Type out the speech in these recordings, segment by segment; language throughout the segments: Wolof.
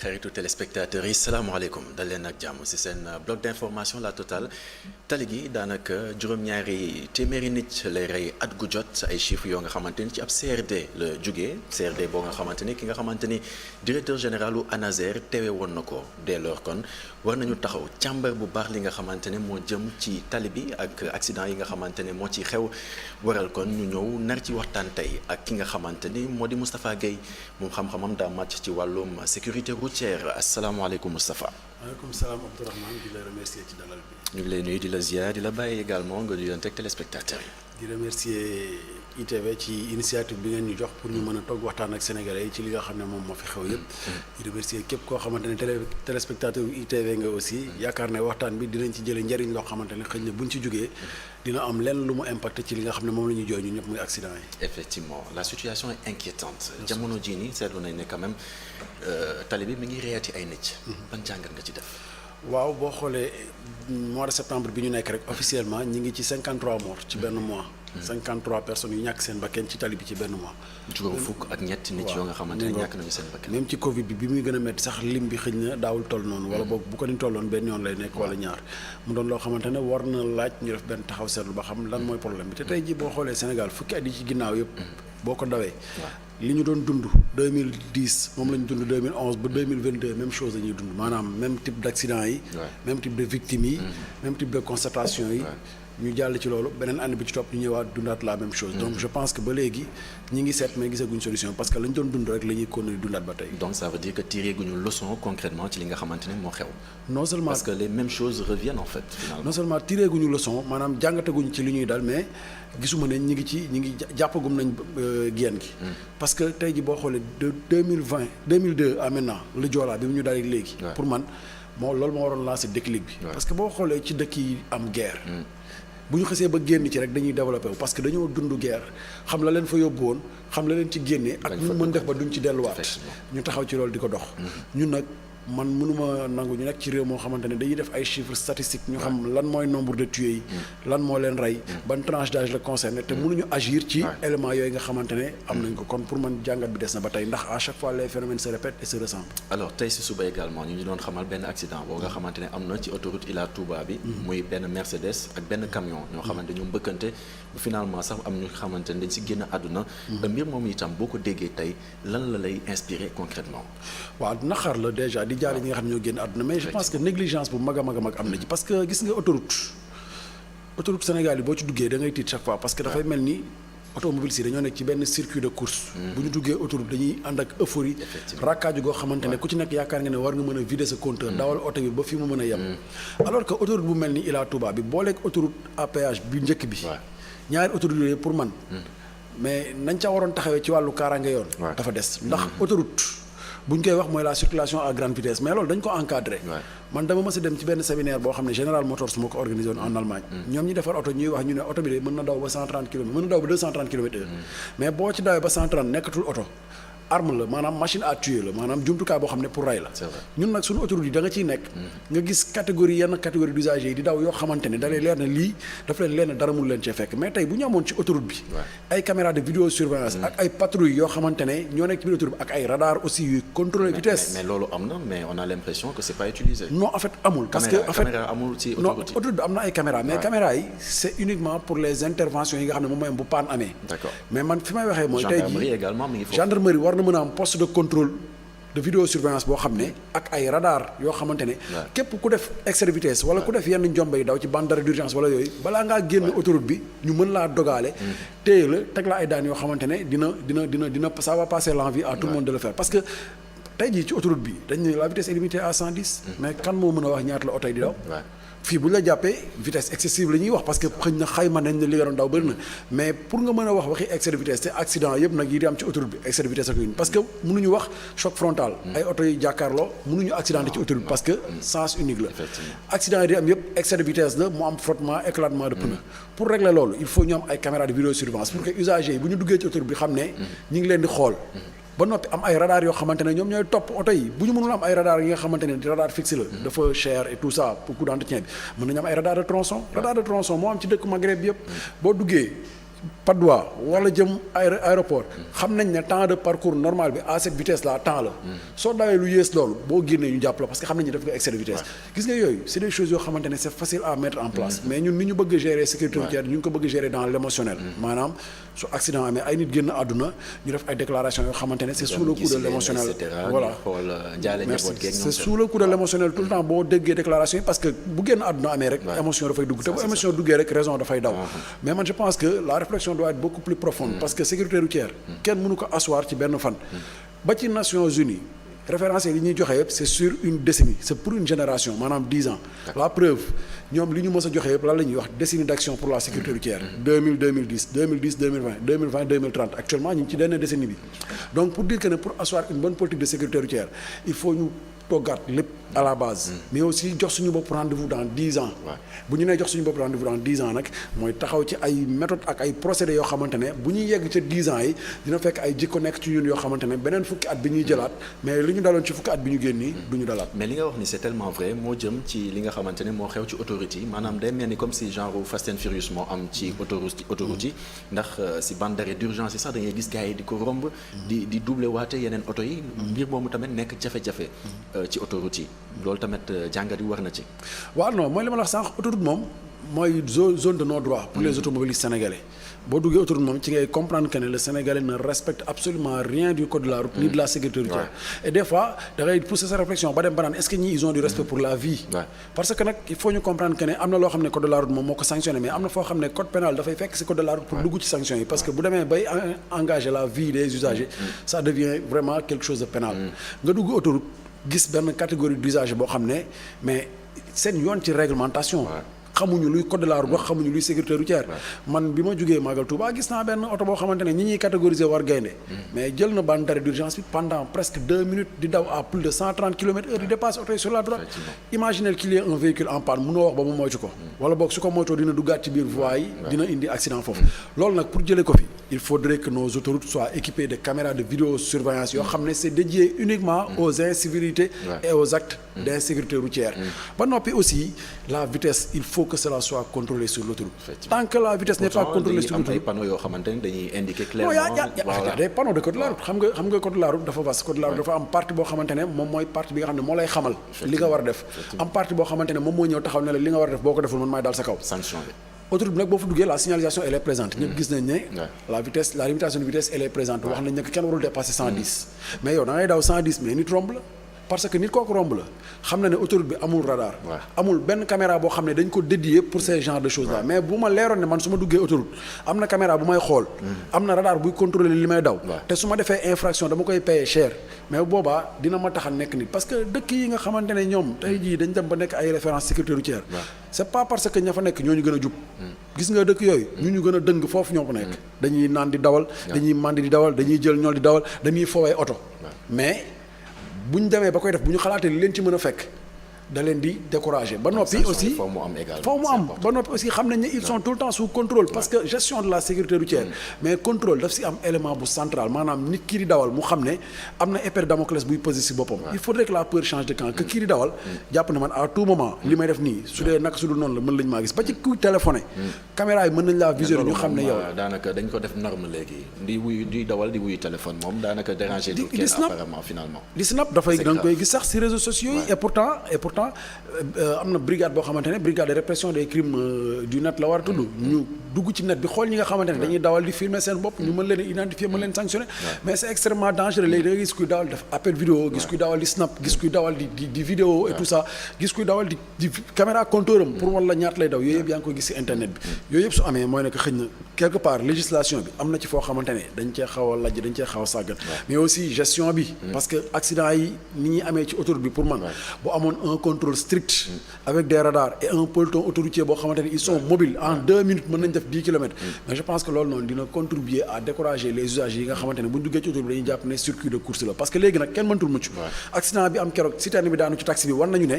xaritu téléspectateurs yi salaamaaleykum dal leen ak jàmm ci seen bloc d'information la totale tali gi daanaka juróom-ñaari téeméeri nit lay rey at gu jot ay chiffres yoo nga xamante ni ci ab CRD la jugee CRD boo nga xamante ni ki nga xamante ni directeur général u ANASER teewe woon na ko dès lors kon war nañu taxaw càmbar bu baax li nga xamante ne moo jëm ci tali bi ak accident yi nga xamante ne moo ci xew waral kon ñu ñëw nar ci waxtaan tey ak ki nga xamante ni moo di Moustapha Guèye moom xam-xamam daa màcc ci wàllum sécurité routière asalaamaaleykum Moustapha. maaleykum salaam Abdourahmane di la remercier ci dalal bi. ñu ngi lay nuyu di la ziar di la bàyyi également nga nuyonteeg téléspectateurs yi. di remercier ITV ci initiative bi ngeen ñu jox pour ñu mën a toog waxtaan ak sénégalais yi ci li nga xam ne moom moo fi xew yëpp. di remercier képp koo xamante ne téléspectateur ITV nga aussi yaakaar ne waxtaan bi dinañ ci jëlee njëriñ loo xamante ne xëy na buñ ci jógee dina am lenn lu mu impacté ci li nga xam ne moom la ñuy jooy ñu ñëpp muy accident yi. effectivement la situation est inquiétante. jamono jii nii seetlu nañ ne quand même tali bi mi ngi reeti ay nit. ban jàngat nga ci def. waaw boo xoolee mois de septembre bi ñu nekk rek officiellement ñi ngi ci 53 morts ci benn mois. 53 personnes yu ñàkk seen bakkan ci tali bi ci benn mois. juróom fukk ak ñetti nit yoo nga xamante ne ñàkk nañu seen bakkan. même ci Covid bi muy gën a métti sax lim bi xëy na daawul toll noonu. wala boog bu ko ni tolloon benn yoon lay nekk wala ñaar. mu doon loo xamante ne war na laaj ñu def benn taxaw seetlu ba xam lan mooy problème bi te tey jii boo xoolee Sénégal fukki at yi ci ginnaaw yëpp. boo ko dawee. li ñu doon dund 2010 moom la ñu dund 2011 ba 2022 même chose la ñuy dund maanaam même type d'accident yi. même type de victimes yi. même type de constatation yi. ñu jàll ci loolu beneen année bi ci topp ñu ñëwaat dundaat la même chose. donc je pense que ba léegi ñi ngi seet mais gisaguñ solution parce que la ñu doon dund rek la ñuy continuer dundaat ba tey. donc ça veut dire que tiré guñu leçon concrètement ci li nga xamante ne moo xew. non seulement parce que les mêmes choses reviennent en fait finalement. non seulement tiré guñu leçon maanaam jàngataguñ ci li ñuy dal mais gisuma ne ñi ngi jàppagum nañ génn gi. parce que tey ji boo xoolee de 2002 à maintenant le Joola bi mu ñu dalee léegi. pour man loolu moo waroon lancer déclic bi. parce que boo xoolee ci dëkk yi am guerre. bu ñu xasee ba génn ci rek dañuy développé wu parce que dañoo dund guerre xam la leen fa yóbbu woon xam la leen ci génnee ak ñu mën def ba duñ ci delluwaat ñu taxaw ci loolu di ko dox ñun nag man mënuma nangu ñu nekk ci réew moo xamante ne dañuy def ay chiffres statistiques ñu xam lan mooy nombre de tués yi lan moo leen rey ban tranche d'âge la concerné te mënuñu agir ci éléments yooyu nga xamante ne am nañ ko kon pour man jàngat bi des na ba tey ndax à chaque fois les phénomènes se répètent et se ressemblent. alors tey si suba également ñu doon xamal benn accident boo nga xamante ne am na ci autoroute Ila Touba bi muy benn Mercedes ak benn camion ñoo xamante ñu mbëkkante finalement sax am ñu xamante ne dañ si génn àdduna mbir moom itam boo ko déggee tey lan la lay inspiré concrètement. waaw naqar la déjà di jaale ñi nga xam ne ñoo génn àdduna mais je pense que négligence bu mag a mag a mag am na ci parce que gis nga autoroute Sénégal yi boo ci duggee da ngay tiit chaque fois parce que dafay mel ni automobile si dañoo nekk ci benn circuit de course bu ñu duggee autoroute dañuy ànd ak euphorie rakkaaju goo xamante ne ku ci nekk yaakaar nga ne war nga mën a vider sa compteur dawal oto bi ba fi mu mën a yem alors que autoroute bu mel ni Ila Touba bi booleeg autoroute à péage bi njëkk bi ñaari autoroute yooyu pour man mais nañ ca waroon taxawee ci wàllu kaaraange yoon dafa des ndax autoroute bu ñu koy wax mooy la circulation à grande vitesse mais loolu dañ ko encadré man dama mës a dem ci benn séminaire boo xam ne General Motors moo ko organisé woon en Allemagne ñoom ñi defar oto ñuy wax ñu ne oto bi de mën na daw ba 130 kilomètres mën na daw ba 230 kilomètres heure mais boo ci dawee ba 130 nekkatul oto arme la maanaam machine à tuer la maanaam jumtukaay boo xam ne pour rey la ñun nag suñu autoroute yi da nga ciy nekk nga gis yenn catégorie d'usagers yi di daw yoo xamante ne da lay leer na lii daf leen leer na dara mun leen cee fekk mais tey bu ñu amoon ci autoroute bi ay caméra de vidéosurveillance ak ay patrouilles yoo xamante ne ñoo nekk ci biir autoroute bi ak ay radar aussi yuy contrôler vitesse mais loolu am na mais on a l'impression que c'est pas utilisé. non en fait amul parce que en fait caméra amul ci non autoroute bi am na ay caméra mais caméra yi c'est uniquement pour les interventions yi nga xam ne moom mooy bu panne amee d'accord mais man fi may waxee mooy tey gendarmerie également mi ngi foofu gendarmerie war na mën a am poste de contrôle de vidéosurveillance boo xam ne ak ay radar yoo xamante ne képp ku def excès de vitesse wala ku def yenn njombe yi daw ci bande d'arrêt d'urgence wala yooyu balaa ngaa génn autoroute bi ñu mën laa dogaale téye la teg la ay daan yoo xamante ne dina ça va passer l'envie à tout le monde de le faire parce que tey jii ci autoroute bi dañ ne la vitesse est limitée à 110 mais kan moo mën a wax ñaata la oto yi di daw fii bu ñu la jàppee vitesse excessive la ñuy wax parce que xëy na xayma nañ ne li nga doon daw bëri na mais pour nga mën a wax waxi excès de vitesse te accident yëpp nag yi di am ci autoroute bi excès de vitesse ak yooyu parce que mënuñu wax choc frontal ay oto yi jàkkaarloo mënuñu accidenté ci autoroute parce que sens unique la accident yi di am yëpp excès de vitesse la mu am frottement éclatement de pneu pour régler loolu il faut ñu am ay caméras de vidéosurveillance pour que usagers yi bu ñu duggee ci autoroute bi xam ne ñi ngi leen di xool ba noppi am ay radar yoo xamante ne ñoom ñooy topp oto yi bu ñu mënul am ay radar yi nga xamante ne radar fixe la dafa cher et tout ça pour coût d'entretien bi mën nañu am ay radar de tronçon moo am ci dëkk Maghreb bi yëpp boo duggee Patte d'Oie wala jëm aéroport xam nañ ne temps de parcours normal bi à cette vitesse là temps la soo dawee lu yées loolu boo génnee ñu jàpp la parce que xam nañ ne def nga excès de vitesse gis nga yooyu c'est des choses yoo xamante ne c'est facile à mettre en place mais ñun ni ñu bëgg gérer sécurité routière ñu ngi ko bëgg gérer dans l'émotionnel maanaam su accident amee ay nit génn àdduna ñu def ay déclaration yoo xamante ne c'est sous le coup de l'émotionnel voilà merci c'est sous le coup de l'émotionnel tout le temps boo déggee déclaration yi parce que bu génn àdduna amee rek émotion dafay dugg te bu émotion duggee rek raison dafay daw mais man je pense que la réflexion doit être beaucoup plus profonde parce que sécurité routière kenn mënu ko asseoir ci benn fan ba ci Nations Unies référentiel yi ñuy joxe yëpp c'est sur une décennie c'est pour une génération maanaam 10 ans la preuve ñoom li ñu mës a joxe yëpp lan la ñuy wax décennie d'action pour la sécurité routière 2000 2010 2010 2020 2020 2030 actuellement ñu ngi ci dernière décennie bi donc pour dire que ne pour asseoir une bonne politique de sécurité routière il faut ñu toggaat lépp à la base mais aussi jox suñu bopp rendez-vous dans 10 ans bu ñu nee jox suñu bopp rendez-vous dans 10 ans nag mooy taxaw ci ay méthodes ak ay procédés yoo xamante ne bu ñuy yegg ca 10 ans yi dina fekk ay jikko nekk ci ñun yoo xamante ne beneen fukki at bi ñuy jëlaat mais li ñu daloon ci fukki at bi ñu génn nii du ñu dalaat mais li nga wax ni c'est tellement vrai moo jëm ci li nga xamante ne moo xew ci autorité yi maanaam day mel ni comme si genre Fast and Furious moo am ci autoroute yi ndax si bande d'arrêt d'urgence yi sax da ngay gis gars yi di ko romb di doubler waate yeneen oto yi mbir moomu tamit nekk jafe-jafe ci autoroute yi loolu tamit jàngat yi war na ci. waaw non mooy li ma la wax sànq autoroute moom mooy zone de non-droit pour les automobilistes sénégalais boo duggee autoroute moom ci ngay comprendre que ne le Sénégalais ne respecte absolument rien du code de la route ni de la sécurité routière et des fois da ngay pousser sa réflexion ba dem ba naan est-ce que ñii ils ont du respect pour la vie parce que nag il faut ñu comprendre que ne am na loo xam ne code de la route moom moo ko sanctionné mais am na foo xam ne code pénal dafay fekk ci code de la route pour dugg ci sanctions yi parce que bu demee bay engager la vie des usagers ça devient vraiment quelque chose de pénal nga dugg autoroute gis benn catégorie d'usagers boo xam ne mais seen yoon ci réglementation xamuñu luy code de la route wax xamuñu luy sécurité routière man bi ma jógee Magal Touba gis naa benn oto boo xamante ne ñi ñuy catégoriser war gaynde mais jël na bande d'arrêt d'urgence bi pendant presque 2 minutes di daw à plus de 130 km/h di dépasse oto yi sur la droite imaginez qu'il y ait un véhicule en panne mënoo wax ba mu moytu ko wala boog su ko moytoo dina duggaat ci biir voie yi dina indi accident foofu loolu nag pour jëlee ko fi il faudrait que nos autoroutes soient équipées de caméras de vidéosurveillance yoo xam ne c'est dédié uniquement aux incivilités et aux actes d'insécurité routière ba noppi aussi la vitesse il faut que cela soit contrôlé sur l'autoroute tant que la vitesse n'est pas contrôlée sur l'autoroute ay panneaux yoo xamante ne dañuy indiquer clairement y a des panneaux de code de la route xam nga code de la route dafa vaste code de la route dafa am partie boo xamante ne moom mooy partie bi nga xam ne moo lay xamal li nga war a def am partie boo xamante ne moom mooy ñëw taxaw ne la li nga war a def boo ko deful man maay dal sa kaw sanction autoroute bi nag boo fa duggee la signalisation elle est présente ñëpp gis nañ ne la vitesse la limitation de vitesse elle est présente wax nañ ne kenn warul dépasser 110 mais yow da ngay daw 110 mais nit romb la parce que nit kooku romb la xam na ne autoroute bi amul radar amul benn caméra boo xam ne dañ ko dédié pour ces genres de choses là mais bu ma leeroon ne man su ma duggee autoroute am na caméra bu may xool am na radar buy contrôler li may daw te su ma defee infraction dama koy payer cher mais boobaa dina ma tax a nekk nit parce que dëkk yi nga xamante ne ñoom tey jii dañ dem ba nekk ay références sécurité routière c'est pas parce que ña fa nekk ñoo ñu gën a jub gis nga dëkk yooyu ñu gën a dëng foofu ñoo fa nekk dañuy naan di dawal dañuy mandi di dawal dañuy jël ñool di dawal dañuy fowee oto mais bu ñu demee ba koy def bu ñu xalaatee li leen ci mën a fekk da leen di décourager ba noppi aussi foo mu am ba noppi aussi xam nañ ne ils sont tout le temps sous contrôle parce que gestion de la sécurité routière mais contrôle daf si am élément bu central maanaam nit kii di dawal mu xam ne am na épée de Damoclès buy posé si boppam il faudrait que la peur change de camp que kii di dawal jàpp na man à tout moment li may def nii su dee naka su dul noonu la mën lañ maa gis ba ci kuy téléphoné caméra yi mën nañ laa visionner ñu xam ne yow daanaka dañ ko def norme léegi di dawal di wuyu téléphone moom daanaka déranger tout kenn apparemment finalement di snap dafay da nga koy gis sax si réseaux sociaux yi et pourtant am na brigade boo xamante ne brigade de répression des crimes du net la war a tudd ñu dugg ci net bi xool ñi nga xamante ne dañuy dawal di filmer seen bopp ñu mën leen identifier mën leen sanctionner mais c'est extrêmement dangereux léegi da nga gis kuy dawal def appel vidéo gis kuy dawal di snap gis kuy dawal di vidéo et tout ça gis kuy dawal di caméra compteur am pour wala ñaata lay daw yooyu yëpp yaa ngi koy gis ci internet bi yooyu yëpp su amee mooy ne que xëy na quelque part législation bi am na ci foo xamante ne dañ cee xaw a lajj dañ cee xaw a sàggan mais aussi gestion bi parce que accident yi ni ñuy amee ci autoroute bi pour man bu amoon un contrôle strict avec des radars et un peloton autoroutier boo xamante ne ils sont mobiles en 2 minutes mën nañ def 10 kilomètres mais je pense que loolu noonu dina contribuer à décourager les usagers yi nga xamante ne bu ñu duggee ci autoroute bi dañuy jàpp ne circuit de course la parce que léegi nag kenn mënatul mucc accident bi am keroog citerne bi daanu ci taxi bi war nañu ne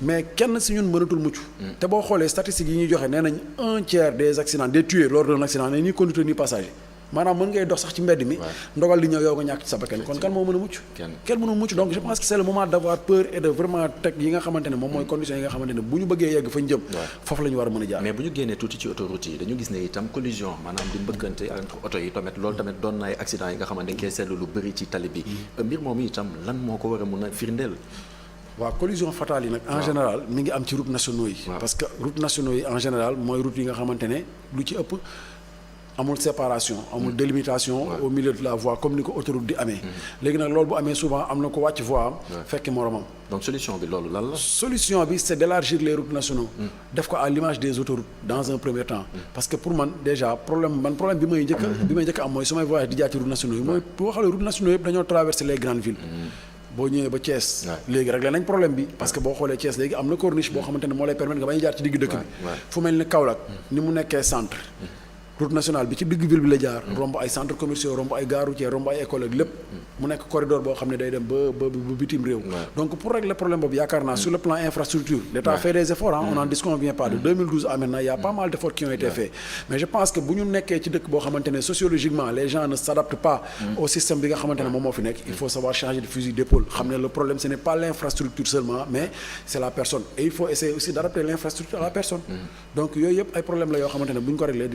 mais kenn si ñun mënatul mucc te boo xoolee statistiques yi ñuy joxe nee nañ 1/3 des accidents des tués lors d'un accident ne ni conducteur ni passager maanaam mën ngay dox sax ci mbedd mi ndogal li ñëw yow nga ñàkk ci sa bakkan kon kan moo mën a mucc kenn mënu mucc donc je pense que c'est le moment d'avoir peur et de vraiment teg yi nga xamante ne moom mooy conditions yi nga xamante ne bu ñu bëggee yegg fañ jëm foofu la ñu war a mën a jaar mais bu ñu génnee tuuti ci autoroute yi dañu gis ne itam collision maanaam di mbëkkante entre oto yi tamit loolu tamit doon na ay accident yi nga xamante dañ koy seetlu lu bëri ci tali bi mbir moomu itam lan moo ko war a mën a firndeel waaw collision fatale yi nag en général mi ngi am ci route nationaux yi parce que route nationaux yi en général mooy route yi nga xamante ne lu ci ëpp amul séparation amul délimitation au milieu de la voie comme ni ko autoroute di amee léegi nag loolu bu amee souvent am na ko wàcc voie am fekki moromam donc solution bi loolu lan la solution bi c'est d'élargir les routes nationaux def ko à l'image des autoroutes dans un premier temps parce que pour man déjà problème bi may njëkk am mooy su may voyage di jaar ci route nationaux yi mooy boo xoolee route nationaux yëpp dañoo traverser les grandes villes boo ñëwee ba Thiès léegi réglé nañ problème bi parce que boo xoolee Thiès léegi am na corniche boo xamante ne moo lay permettre nga bañ a jaar ci digg dëkk bi fu mel ni Kaolack ni mu nekkee centre route nationale bi ci digg ville bi la jaar romb ay centres commerciaux romb ay gare routière romb ay école ak lépp mu nekk corridor boo xam ne day dem ba bitim réew donc pour régler problème boobu yaakaar naa sur le plan infrastructure l'État fait des efforts on n'en disconvient pas de 2012 à maintenant il y a pas mal d'efforts qui ont été faits mais je pense que bu ñu nekkee ci dëkk boo xamante ne sociologiquement les gens ne s'adaptent pas au système bi nga xamante ne moom moo fi nekk il faut savoir changer de fusil d'épaule xam ne le problème ce n'est pas l'infrastructure seulement mais c'est la personne et il faut essayer aussi d'adapter l'infrastructure à la personne donc yooyu yëpp ay problème la yoo xamante ne bu ñu ko régler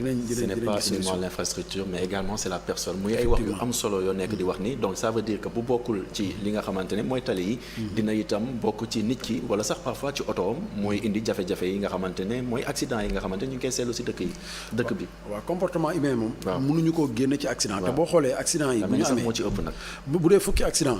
ce n'est pas uniquement l'infrastructure mais également c'est la personne muy ay wax yu am solo yoo nekk di wax ni donc ça veut dire que bu bokkul ci li nga xamante ne mooy tali yi dina itam bokk ci nit ki wala sax parfois ci otoom mooy indi jafe-jafe yi nga xamante ne mooy accident yi nga xamante ne ñu ngi koy seetlu si dëkk bi waaw comportement humain moom mënuñu koo génne ci accident te boo xoolee accident yi bu ñu amee moo ci ëpp nag bu dee fukki accident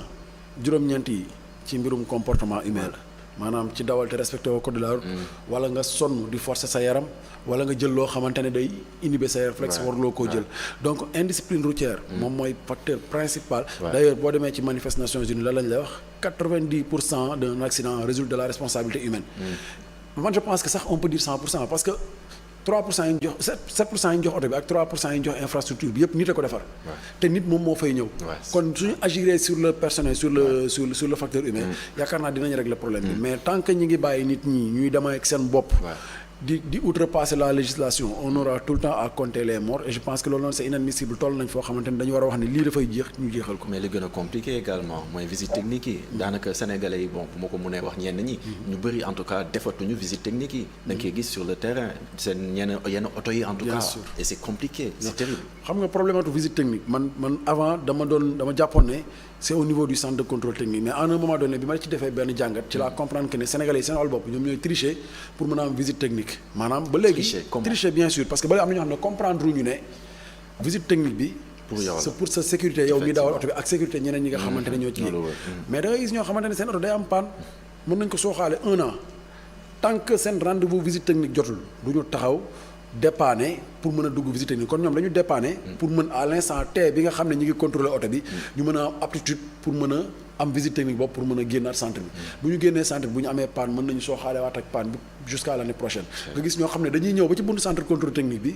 juróom-ñeent yi ci mbirum comportement humain la maanaam ci dawal te respecté woo code de la route wala nga sonn di forcer sa yaram wala nga jël loo xamante ne day inhiber sa réflexe warloo koo jël donc indiscipline routière moom mooy facteur principal d'ailleurs boo demee ci manifeste Nations Unies la lañ lay wax 90% d'un accident résulte de la responsabilité humaine man je pense que sax on peut dire 100% parce que 3% yi ñu jox 7% yi ñu jox oto bi ak 3% yi ñu jox infrastructure bi yëpp nit a ko defar te nit moom moo fay ñëw kon suñu agiré sur le personnel sur le facteur humain yaakaar naa dinañ régler problème bi mais tant que ñi ngi bàyyi nit ñi ñuy dem ak seen bopp di outrepasser la législation on aura tout le temps à compter les morts et je pense que loolu noonu c'est inadmissible toll nañ foo xamante ne dañu war a wax ne lii dafay jeex ñu jeexal ko mais li gën a compliqué également mooy visite technique yi daanaka sénégalais yi bon bu ma ko mënee wax ñenn ñi ñu bëri en tout cas defatuñu visite technique yi da nga koy gis sur le terrain seen yenn oto yi en tout cas et c'est compliqué c'est terrible xam nga problématique visite technique man avant dama jàppoon ne c'est au niveau du centre de contrôle technique mais à un moment donné bi ma ci defee benn jàngat ci la comprendre que ne sénégalais yi seen wàllu bopp ñoom ñooy tricher pour mën a am visite technique maanaam ba léegi tricher bien sûr parce que ba léegi am na ñoo xam ne comprendre ñu ne visite technique bi c'est pour sa sécurité yow mi dawal oto bi ak sécurité ñeneen ñi nga xamante ne ñoo ci yéeg mais da ngay gis ñoo xamante ne seen oto day am panne mën nañ ko sooxaale 1 an tant que seen rendez-vous visite technique jotul du ñu taxaw dépanner pour mën a dugg visite technique kon ñoom dañu dépanner pour mën à l'instant T bi nga xam ne ñu ngi contrôler oto bi ñu mën a am aptitude pour mën a am visite technique boobu pour mën a génnaat centre bi bu ñu génnee centre bi bu ñu amee panne mën nañu sooxaale waat ak panne bi jusqu'à l'année prochaine nga gis ñoo xam ne dañuy ñëw ba ci buntu centre contrôle technique bi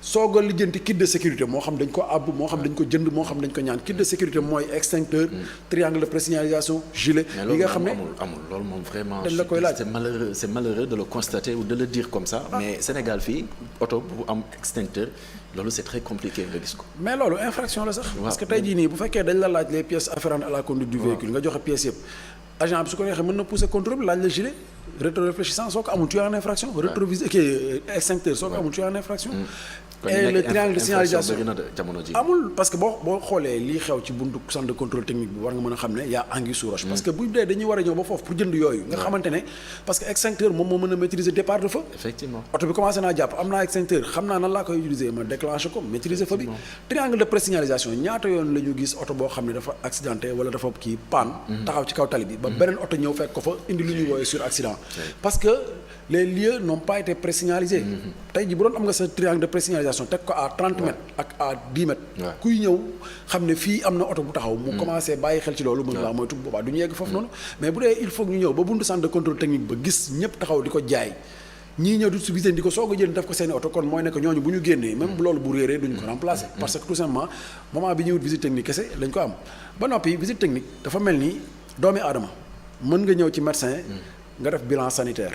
soog a lijjanti kit de sécurité moo xam dañ ko àbb moo xam dañ ko jënd moo xam dañ ko ñaan kit de sécurité mooy extincteur triangle de présignalisation gilet yi nga xam ne amul loolu moom vraiment dañ la koy laaj c'est malheureux de le constater ou de le dire comme ça mais Sénégal fii oto bu am extincteur loolu c'est très compliqué nga gis ko mais loolu infraction la sax parce que tey jii nii bu fekkee dañ la laaj les pièces afférentes à la conduite du véhicule nga joxe pièces yëpp agent bi su ko neexee mën na pousser contrôle bi laaj la gilet rétroréfléchissant soo ko amul tu es en infraction rétroviseur extincteur soo ko amul tu es en infraction et le triangle de signalisation amul parce que boo xoolee lii xew ci buntu centre de contrôle technique bi war nga mën a xam ne y a anguille sous roche parce que bu dee dañuy war a ñëw ba foofu pour jënd yooyu nga xamante ne parce que extincteur moom moo mën a maîtriser départ de feu effectivement oto bi commencé naa jàpp am naa extincteur xam naa nan laa koy utiliser ma déclenché ko maîtriser feu bi triangle de présignalisation ñaata yoon la ñu gis oto boo xam ne dafa accidenté wala dafa kii panne taxaw ci kaw tali bi ba beneen oto ñëw fekk ko fa indi lu ñuy woowe sur accident parce que les lieux n'ont pas été présignalisés tey ji bu doon am nga sa triangle de présignalisation teg ko à 30 mètres ak à 10 mètres kuy ñëw xam ne fii am na oto bu taxaw mu commencé bàyyi xel ci loolu mën laa moytu boobaa du ñu yegg foofu noonu mais bu dee il faut ñu ñëw ba buntu centre de contrôle technique ba gis ñëpp taxaw di ko jaay ñii ñëw di subvisé di ko soog a jël def ko seeni oto kon mooy ne que ñooñu bu ñu génnee même loolu bu réeree duñu ko remplacer parce que tout simplement moment bi ñuy wut visite technique kese lañ ko am ba noppi visite technique dafa mel ni doomi aadama mën nga ñëw ci médecin nga def bilan sanitaire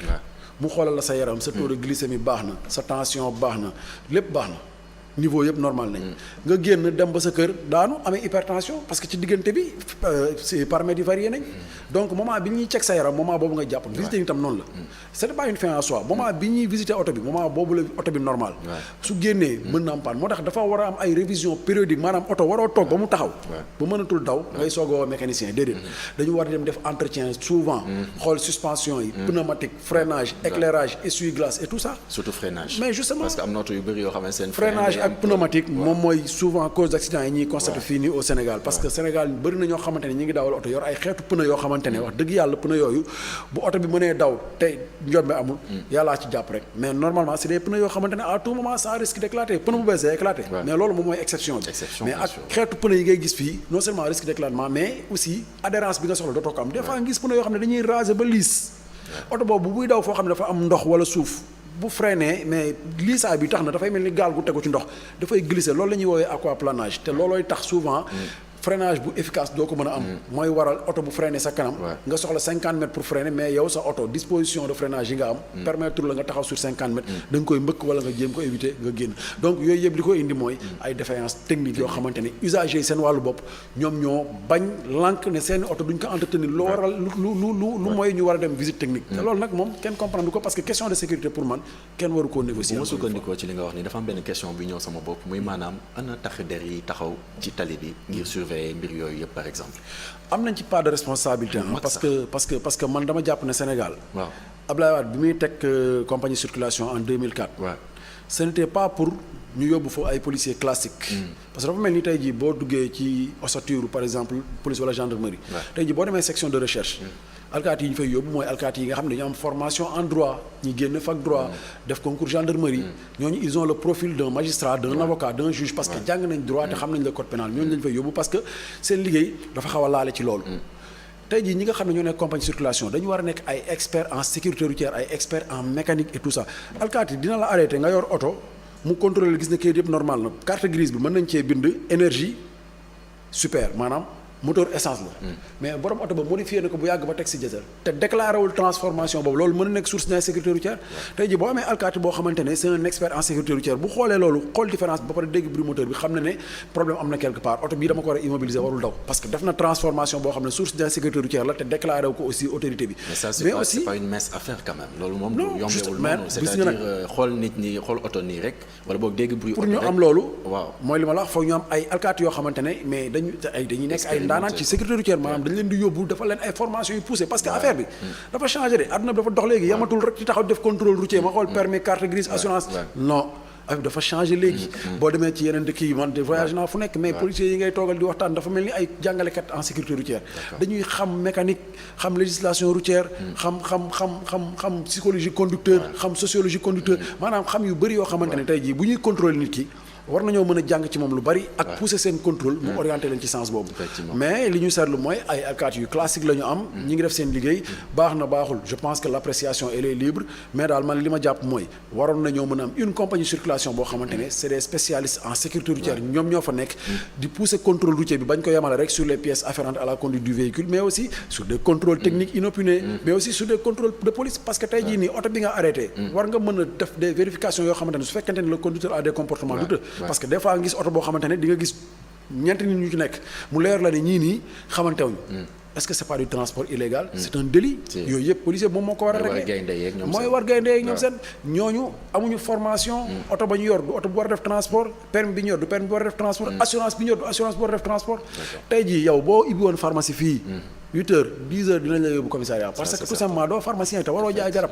mu xoolal la sa yaram sa taux de glycémie baax na sa tension baax na lépp baax na niveau yëpp normal nañ nga génn dem ba sa kër daanu amee hypertension parce que ci diggante bi si paramètres yi varié nañ donc moment bi ñuy check sa yaram moment boobu nga jàpp visiter yi tam noonu la c'est pas une fin en soi moment bi ñuy visiter oto bi moment boobu la oto bi normal su génnee mën na am panne moo tax dafa war a am ay révision périodique maanaam oto waroo toog ba mu taxaw ba mënatul daw ngay soog a woo mécanicien déedéet dañu war a dem def entretien souvent xool suspension yi pneumatique freinage éclairage essuie-glace et tout ça surtout freinage mais justement parce que am na oto yu bëri yoo xam ne seen freinage ak pneumatique moom mooy souvent cause d'accident yi ñuy constaté fii nii au Sénégal parce que Sénégal bëri na ñoo xamante ne ñi ngi dawal oto yor ay xeetu pneu yoo xamante ne wax dëgg yàlla pneu yooyu bu oto bi mënee daw te njombe amul yàllaa ci jàpp rek mais normalement c'est des pneus yoo xamante ne à tout moment ça risque d'éclater pneu bu bees day éclater mais loolu moom mooy exception bi mais ak xeetu pneu yi ngay gis fii non seulement risque d'éclatement mais aussi adhérence bi nga soxla dootoo ko am des fois nga gis pneu yoo xam ne dañuy raser ba liis oto boobu buy daw foo xam ne dafa am ndox wala suuf bu freiné mais liisaay bi tax na dafay mel ni gaal gu tegu ci ndox dafay glisser loolu la ñuy woowee aquaplanage te loolooy tax souvent freinage bu efficace doo ko mën a am mooy waral oto bu freiné sa kanam nga soxla 50 mètres pour freiner mais yow sa oto disposition de freinage yi nga am permettre la nga taxaw sur 50 mètres da nga koy mbëkk wala nga jéem ko éviter nga génn donc yooyu yëpp li ko indi mooy ay défaillance technique yoo xamante ne usagers yi seen wàllu bopp ñoom ñoo bañ lànk ne seen oto duñ ko entretenir lu waral lu mooy ñu war a dem visite technique te loolu nag moom kenn comprendre ko parce que question de sécurité pour man kenn waru koo négocier bu ma sukkandikoo ci li nga wax ni dafa am benn question bi ñëw sama bopp muy maanaam ana tax der yi taxaw ci tali bi ngir mbir yooyu yëpp par exemple. am nañ ci part de responsabilité parce que man dama jàpp ne Sénégal. waaw Abdoulaye Wade bi muy teg compagnie circulation en 2004. waaw ce n'était pas pour ñu yóbbu fa ay policiers classiques. parce que dafa mel ni tey jii boo duggee ci ossature par exemple police wala gendarmerie. tey jii boo demee section de recherche. alkaati yi ñu fay yóbbu mooy alkaati yi nga xam ne dañu am formation en droit ñi génn fac droit def concours gendarmerie ñooñu ils ont le profil d'un magistrat d'un avocat d'un juge parce que jàng nañ droit te xam nañ le code pénal ñooñu lañ fay yóbbu parce que seen liggéey dafa xaw a laale ci loolu tey jii ñi nga xam ne ñoo nekk compagnie circulation dañu war a nekk ay experts en sécurité routière ay experts en mécanique et tout ça alkaati dina la arrêté nga yor oto mu contrôler gis ne kayit yëpp normal na carte grise bi mën nañ cee bind énergie super maanaam moteur essence la mais borom oto ba modifié na ko bu yàgg ba teg si diesel te déclaré wul transformation boobu loolu mën na nekk source d'insécurité routière tey jii boo amee alkaati boo xamante ne c'est un expert en sécurité routière bu xoolee loolu xool différence bi ba pare dégg bruit moteur bi xam na ne problème am na quelque part oto bii dama ko war a immobiliser warul daw parce que def na transformation boo xam ne source d'insécurité routière la te déclaré wu ko aussi autorité bi mais aussi c'est pas une mince affaire quand même loolu moom du yombewul noonu c'est-à-dire xool nit ñi xool oto nii rek wala boog dégg bruit pour ñu am loolu waaw mooy li ma la wax foog ñu am ay alkaati yoo xamante ne mais dañuy nekk ay ndaanaan ci sécurité routière maanaam dañ leen di yóbbu dafa leen ay formation yu poussé parce que affaire bi dafa changé de àdduna bi dafa dox léegi yamatul rek ci taxaw def contrôle routier ma xool permis carte grise assurance non affaire bi dafa changé léegi boo demee ci yeneen dëkk yi man de voyage naa fu nekk mais policiers yi ngay toogal di waxtaan dafa mel ni ay jàngalekat en sécurité routière dañuy xam mécanique xam législation routière xam psychologie conducteur xam sociologie conducteur maanaam xam yu bëri yoo xamante ne tey jii bu ñuy contrôler nit ki war nañoo mën a jàng ci moom lu bari ak pousser seen contrôle mu orienté leen ci sens boobu mais li ñu seetlu mooy ay alkaati yu classique la ñu am ñi ngi def seen liggéey baax na baaxul je pense que l'appréciation elle est libre mais daal man li ma jàpp mooy waroon nañoo mën a am une compagnie circulation boo xamante ne c'est des spécialistes en sécurité routière ñoom ñoo fa nekk di pousser contrôle routier bi bañ ko yemale rek sur les pièces afférentes à la conduite du véhicule mais aussi sur des contrôles techniques inopinés mais aussi sur des contrôles de police parce que tey jii nii oto bi nga arrêté war nga mën a def des vérifications yoo xamante ne su fekkente ne le conducteur a des comportements douteux parce que des fois nga gis oto boo xamante ne di nga gis ñeenti nit ñu ci nekk mu leer la ne ñii nii xamantewuñ est-ce que c'est pas du transport illégal c'est un délit yooyu yëpp policier moom moo ko war a régler mooy war gaynde yeeg ñoom seen ñooñu amuñu formation oto ba ñu yor du oto bu war a def transport permis bi ñu yor du permis bu war a def transport assurance bi ñu yor du assurance bu war a def transport tey jii yow boo ibbi woon pharmacie fii 8 heures 10 heures dinañ la yóbbu commissariat parce que tout simplement doo pharmacien te waroo jaay garab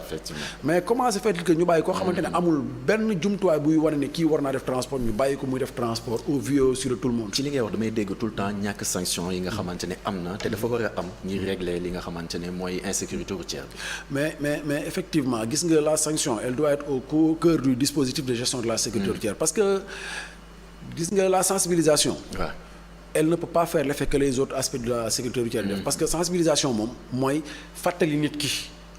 mais comment se fait-il que ñu bàyyi koo xamante ne amul benn jumtuwaay buy wane ne kii war naa def transport ñu bàyyi ko muy def transport au vu sur tout le monde. ci li ngay wax damay dégg tout le temps ñàkk sanction yi nga xamante ne am na te dafa war a am ñuy régler li nga xamante ne mooy insécurité routière bi. mais effectivement gis nga la sanction elle doit être au cœur du dispositif de gestion de la sécurité routière parce que gis nga la sensibilisation. elle ne peut pas faire l'effet que les autres aspects de la sécurité routière def parce que sensibilisation moom mooy fàttali nit ki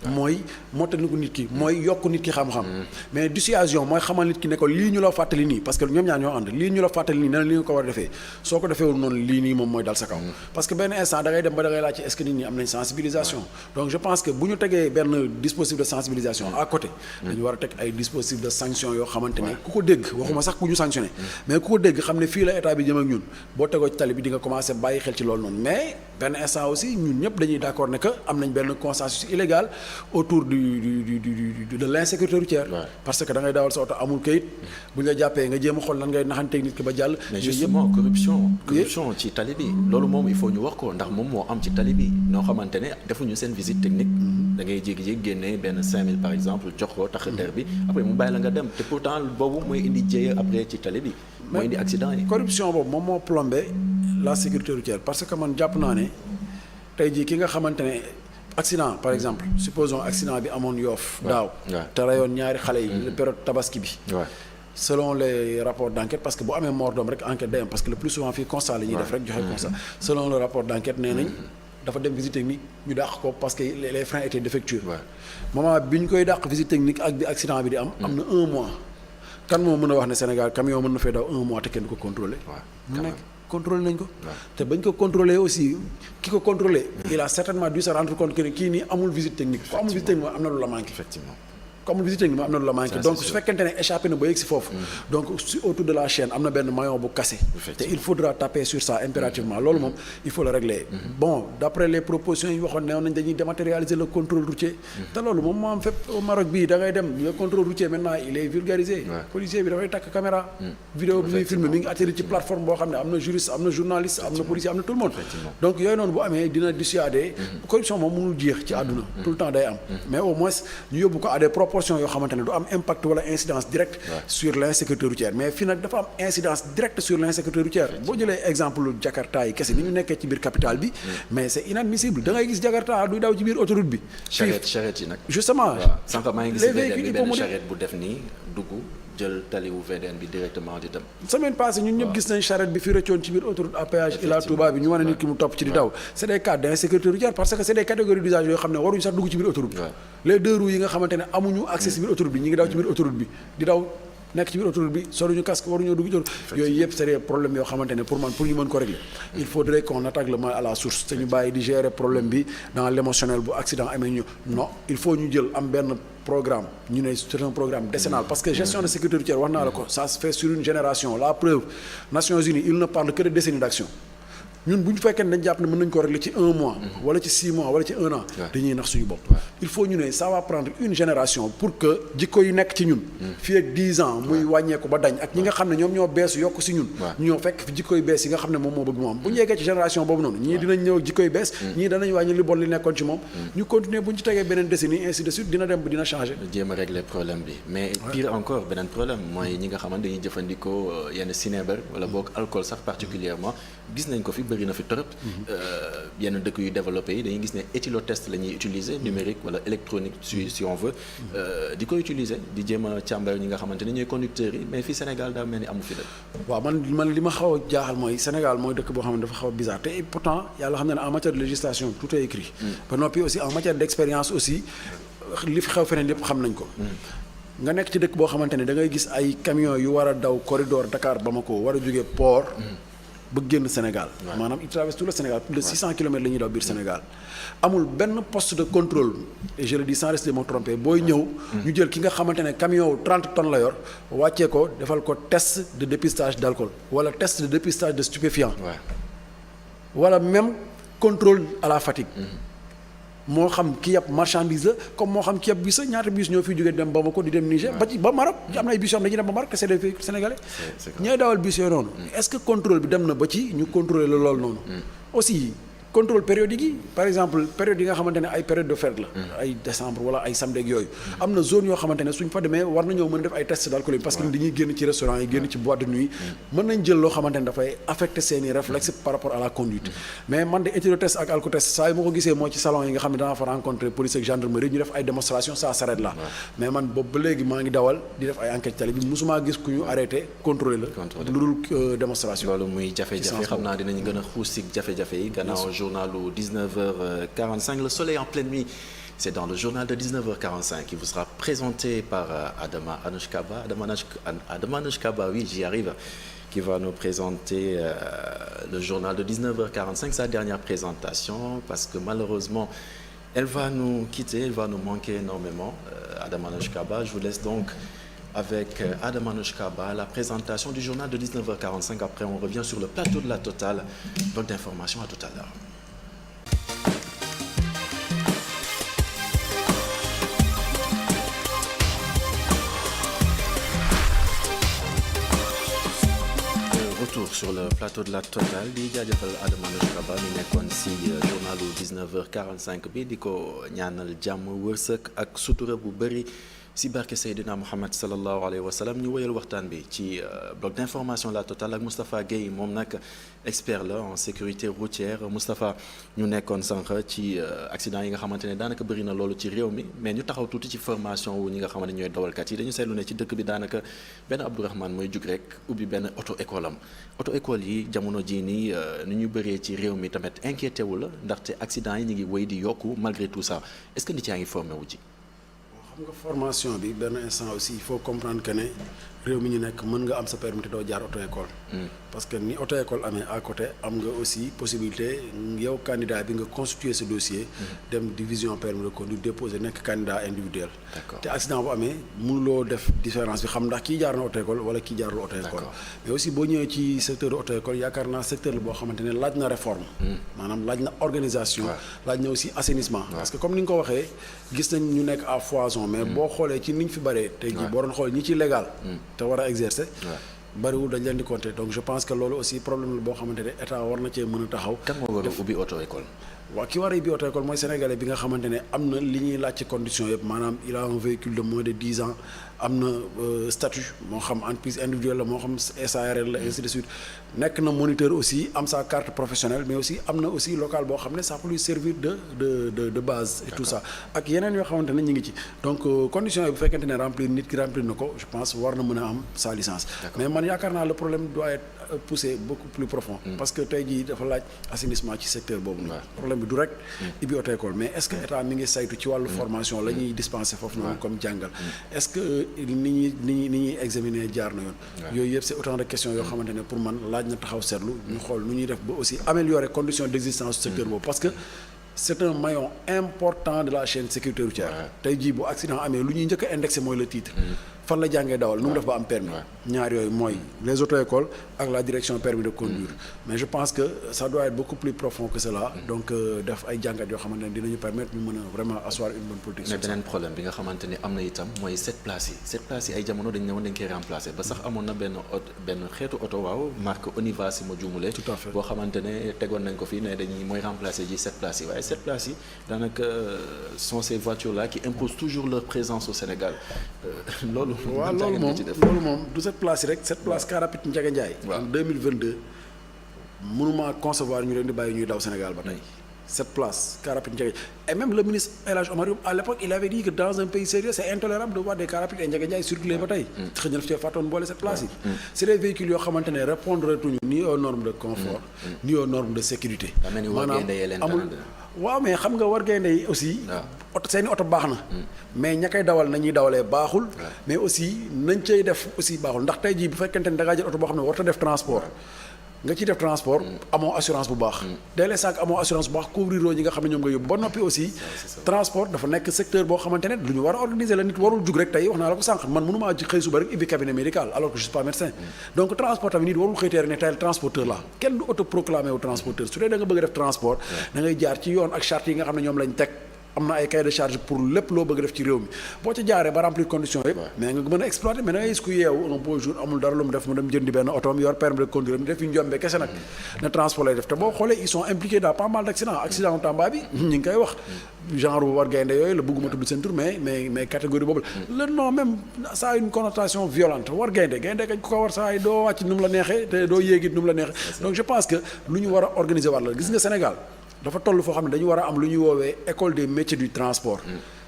mooy mottali ko nit ki mooy yokk nit ki xam-xam mais dissuasion mooy xamal nit ki ne ko lii ñu la fàttali nii parce que ñoom ñaar ñoo ànd lii ñu la fàttali nii nee na li nga ko war a defee soo ko defeewul noonu lii nii moom mooy dal sa kaw parce que benn instant da ngay dem ba da ngay laaj ci est-ce que nit ñi am nañ sensibilisation donc je pense que bu ñu tegee benn dispositif de sensibilisation à côté dañu war a teg ay dispositif de sanction yoo xamante ne ku ko dégg waxuma sax ku ñu sanctionné mais ku ko dégg xam ne fii la état bi jëm ak ñun boo tegoo ci tali bi di nga commencé bàyyi xel ci loolu noonu mais benn instant aussi ñun ñëpp dañuy d'accord ne que am nañ benn consensus illégal autour de l'insécurité routière parce que da ngay dawal sa oto amul kayit bu ñu la jàppee nga jéem a xool nan ngay naxanteeg nit ki ba jàll mais justement corruption ci tali bi loolu moom il faut ñu wax ko ndax moom moo am ci tali bi noo xamante ne defuñu seen visite technique da ngay jékki-jékki génnee benn 5000 par exemple jox ko tax der bi après mu bàyyi la nga dem te pourtant boobu mooy indi jéye après ci tali bi mooy indi accident yi corruption boobu moom moo plombé la sécurité routière parce que man jàpp naa ne tey jii ki nga xamante ne accident par exemple supposons accident bi amoon Yoff daaw te rayoon ñaari xale yi période tabaski bi selon les rapports d'enquête parce que bu amee mort d'homme rek enquête day am parce que le plus souvent fii constat la ñuy def rek joxe constat selon le rapport d'enquête nee nañ dafa dem visite technique ñu dàq ko parce que les freins étaient défectueux moment bi ñu koy dàq visite technique ak bi accident bi di am na 1 mois kan moo mën a wax ne Sénégal camion mën na fee daw 1 mois te kenn ko contrôler mu nekk contrôlé nañ ko te bañ ko contrôler aussi ki ko contrôler il a certainement dû se rendre compte que ne kii nii amul visite technique ko amul visite technique am na lu la manqué effectivement ko amul visite technique am na lu la manqué donc su fekkente ne échappé na ba yegg si foofu donc autour de la chaîne am na benn maillon bu cassé te il faudra taper sur ça impérativement loolu moom il faut le régler bon d'après les propositions yi waxoon ne nañ dañuy dématérialiser le contrôle routier te loolu moom moo am fépp au Maroc bii da ngay dem le contrôle routier maintenant il est vulgarisé policier bi dafay takk caméra vidéo bi muy filmé mi ngi atterri ci plateforme boo xam ne am na juriste am na journaliste am na policier am na tout le monde donc yooyu noonu bu amee dina dissuader corruption moom mënul jeex ci àdduna tout le temps day am mais au moins ñu yóbbu ko à des proportions yoo xamante ne du am impact wala incidence directe sur l'insécurité routière mais fii nag dafa am incidence directe sur l'insécurité routière boo jëlee exemple Jakarta yi kese ni ñu nekkee ci biir capitale bi mais c'est inadmissible da ngay gis Jakarta duy daw ci biir autoroute bi charrette yi nag justement sànq maa ngi gis benn charrette bu def nii dugg jël taliwu VDN bi directement di dem semaine passée ñun ñëpp gis nañ charrette bi fi rëccoon ci biir autoroute à péage Ila Touba bi ñu wane nit ki mu topp ci di daw c'est des cas d'insécurité routière parce que c'est des catégories d'usage yoo xam ne waruñu sax dugg ci biir autoroute les deux roues yi nga xamante ne amuñu accès ci biir autoroute bi ñi ngi daw ci biir autoroute bi di daw nekk ci biir autoroute bi soluñu casque waruñoo dugg ci yooyu yëpp c'est des problèmes yoo xamante ne pour man pour ñu mën ko régler il faudrait qu'on attaque le mal à la source te ñu bàyyi di gérer problème bi dans l'émotionnel bu accident amee ñu non il faut ñu jël am benn programme ñu ne c'est un programme décennal parce que gestion de sécurité routière wax naa la ko ça se fait sur une génération la preuve Nations Unies il ne parle que de décennies d'action ñun bu ñu fekkee ne dañ jàpp ne mën nañu ko régler ci 1 mois wala ci 6 mois wala ci 1 an dañuy nax suñu bopp il faut ñu ne ça va prendre une génération pour que jikko yu nekk ci ñun fii ak 10 ans muy wàññeeku ba dañ ak ñi nga xam ne ñoom ñoo beesu yokk si ñun ñu ñoo fekk fi jikko yu bees yi nga xam ne moom moo bëgg moom bu ñu yeggee ci génération boobu noonu ñii dinañ ñëw jikko yu bees ñii danañ wàññi li bon li nekkoon ci moom ñu continuer bu ñu ci tegee beneen décennie ainsi de suite dina dem dina changer jéem a régler problème bi mais pire encore beneen problème mooy ñi nga xamante dañuy jëfandikoo yenn sinébar wala boog alcool sax particulièrement gis nañ ko fi bëri na fi trop yenn dëkk yu développé yi dañuy gis ne éthylotest la ñuy utiliser numérique wala électronique si on veut di ko utiliser di jéem a càmbar ñi nga xamante ne ñooy conducteurs yi mais fii Sénégal daa mel ni amu fi de. waaw man li ma xaw a jaaxal mooy Sénégal mooy dëkk boo xam ne dafa xaw a bizarre te pourtant yàlla xam ne en matière de législation tout est écrit ba noppi aussi en matière d'expérience aussi li fi xew feneen lépp xam nañ ko nga nekk ci dëkk boo xamante ne da ngay gis ay camions yu war a daw corridor Dakar Bamako war a jógee port ba génn Sénégal maanaam il traverse tout le Sénégal plus de 600 kilomètres la ñuy daw biir Sénégal amul benn poste de contrôle et je le dis sans risque de me tromper booy ñëw ñu jël ki nga xamante ne camion 30 tonnes la yor wàccee ko defal ko test de dépistage d'alcool wala test de dépistage de stupéfiants wala même contrôle à la fatigue moo xam ki yab marchandise la comme moo xam ki yab bus la ñaata bus ñoo fiy jógee dem Bamako di dem Niger ba ci ba Maroc am na ay bus yoo xam dañuy dem ba Maroc te c'est des véhicules sénégalais ñooy dawal bus yooyu noonu est-ce que contrôle bi dem na ba ci ñu contrôler la loolu noonu aussi contrôle périodique yi par exemple période yi nga xamante ne ay période de fête la ay décembre wala ay samedi ak yooyu am na zone yoo xamante ne suñ fa demee war nañoo mën a def ay tests d'alcool parce que dañuy génn ci restaurant yi génn ci boîte de nuit mën nañ jël loo xamante ne dafay affecter seeni réflexes par rapport à la conduite mais man de éthylotest ak alcotest saa yi ma ko gisee mooy ci salon yi nga xam ne danaa fa rencontrer police ak gendarmerie ñu def ay démonstration ça s'arrête là mais man boobu ba léegi maa ngi dawal di def ay enquête tali bi musumaa gis ku ñu arrêté contrôler la lu dul démonstration loolu muy jafe-jafe xam naa dinañ gën a xuus si jafe-jafe yi gannaaw journalu 19h45 le soleil en pleine nuit c'est dans le journal de 19h45 qui vous sera présenté par Adama Anouchkaba. Adama Anouchkaba, oui, j'y arrive, qui va nous présenter le journal de 19h45, sa dernière présentation, parce que malheureusement, elle va nous quitter, elle va nous manquer énormément. Adama Anouchkaba, je vous laisse donc avec Adama Anouchkaba, la présentation du journal de 19h45. Après, on revient sur le plateau de la Total. Donc d'informations, à tout à l'heure. Retour sur le plateau de la Total di jaajëfal Adama Anouchkaba mi nekkoon si journalu 19h45 bi di ko ñaanal jàmm wërsëg ak sutura bu bëri si barke Seydina Mohamed sallallahu alayhi wa sallam. ñu wëyal waxtaan bi ci bloc d'information la Total ak Moustapha Guèye moom nag expert la en sécurité routière. Moustapha, ñu nekkoon sànq ci accident yi nga xamante ne daanaka bëri na loolu ci réew mi, mais ñu taxaw tuuti ci formation wu ñi nga xamante ne ñooy dawalkat yi. dañu seetlu ne ci dëkk bi daanaka benn Abdourahmane mooy jug rek ubbi benn auto école am. auto école yi jamono jii nii ni ñu bëree ci réew mi tamit inquiété wu la ndaxte accident yi ñu ngi wéy di yokku malgré tout ça. Est-ce que nit yaa ngi formé wu ji. xam nga formation bi benn instant aussi il faut comprendre que ne réew mi ñu nekk mën nga am sa permis te doo jaar auto école. parce que ni auto école amee à côté am nga aussi possibilité yow candidat bi nga constituer ce dossier. dem division permis de conduire déposer nekk candidat individuel. te accident bu amee mënuloo def différence bi xam ndax kii jaar na auto école wala kii jaarul auto école. mais aussi boo ñëwee ci secteur auto école yaakaar naa secteur la boo xamante ne laaj na réforme. maanaam laaj na organisation. laaj na aussi assainissement. parce que comme ni nga ko waxee gis nañ ñu nekk à foison mais boo xoolee ci niñ fi bëree. tey jii boo doon xool ñi ci légal. te war a exercer. bariwul dañ leen di compter donc je pense que loolu aussi problème la boo xamante ne état war na cee mën a taxaw. kan moo war a ubbi auto école. waaw ki war a ubbi auto école mooy sénégalais bi nga xamante ne am na li ñuy laaj ci condition yëpp maanaam il a un véhicule de moins de 10 ans am na statut moo xam entreprise individuelle la moo xam SARL la ainsi de suite nekk na moniteur aussi am sa carte professionnelle mais aussi am na aussi local boo xam ne ça peut lui servir de base et tout ça ak yeneen yoo xamante ne ñu ngi ci donc conditions yi bu fekkente ne nit ki remplir na ko je pense war na mën a am sa licence mais man yaakaar naa le problème doit être poussé beaucoup plus profond parce que tey jii dafa laaj assainissement ci secteur boobu noonu problème bi du rek ubbi auto école mais est-ce que état mi ngi saytu ci wàllu formation la ñuy dispenser foofu noonu comme jàngal est-ce que ni ñuy examiner jaar na yoon yooyu yëpp c'est autant de questions yoo xamante ne pour man laaj na taxaw seetlu ñu xool nu ñuy def ba aussi améliorer conditions d'existence du secteur boobu parce que c'est un maillon important de la chaîne sécurité routière tey jii bu accident amee lu ñuy njëkk a indexé mooy le titre fan la jàngee dawal nu mu def ba am permis ñaar yooyu mooy les auto-écoles ak la direction permis de conduire mais je pense que ça doit être beaucoup plus profond que cela donc def ay jàngat yoo xamante ne dinañu permettre ñu mën a vraiment asseoir une bonne politique mais beneen problème bi nga xamante ni am na itam mooy 7 places yi ay jamono dañ ne woon dañ koy remplacer ba sax amoon na benn xeetu oto waaw marque Oniva si ma juumulee tout à fait boo xamante ne tegoon nañ ko fii ne dañuy mooy remplacer ji 7 places yi waaye 7 places yi daanaka sont ces voitures là qui imposent toujours leur présence au Sénégal loolu waaw loolu moom du cette place yi rek cette place car rapide Ndiaga Ndiaye en 2022 mënuma concevoir ñu leen di bàyyi ñuy daw Sénégal ba tey cette place car rapide Ndiaga et même le ministre El Hadj Omar Youm à l'époque il avait dit que dans un pays sérieux c'est intolérable de voir des car rapides et Ndiaga Ndiaye circuler ba tey xëy na daf cee fàttoon boole cette place yi c'est des véhicules yoo xamante ne répondre tuñu ni aux normes de confort ni aux normes de sécurité maanaam amul waaw mais xam nga war gaynde yi aussi oto seeni oto baax na mais ña koy dawal nañuy dawalee baaxul mais aussi nañ cay def aussi baaxul ndax tey jii bu fekkente ne da ngaa jël oto boo xam ne warut a def transport nga ciy def transport amoo assurance bu baax dès l'instant que amoo assurance bu baax couvrir ñi nga xam ne ñoom nga yóbbu ba noppi aussi transport dafa nekk secteur boo xamante ne lu ñu war a organiser la nit warul jug rek tey wax naa la ko sànq man mënumaa xëy suba rek ubbi cabinet médical alors que je suis pas médecin donc transport tamit nit warul xëy tey rek ne tey transporteur la kenn du autoproclamé wu transporteur su dee da nga bëgg a def transport da ngay jaar ci yoon ak charte yi nga xam ne ñoom lañ teg am na ay cahier de charge pour lépp loo bëgg def ci réew mi boo ca jaaree ba remplir conditions yëpp mais nga mën a exploiter mais da ngay gis ku yeewu un beau jour amul dara lu mu def mu dem jëndi benn otoom yor permis de conduire mi def yu njombe kese nag ne transport lay def te boo xoolee ils sont impliqués dans pas mal d'accidents accident Tamba bi ñu ngi koy wax genre war gaynde yooyu la bëgguma tudd seen tur mais catégorie boobu la le nom même ça a une connotation violente war gaynde kañ ku ko war saa yi doo wàcc nu mu la neexee te doo yéegit nu mu la neexee donc je pense que lu ñu war a organiser war la gis nga Sénégal dafa toll foo xam ne dañu war a am lu ñuy woowee école des métiers du transport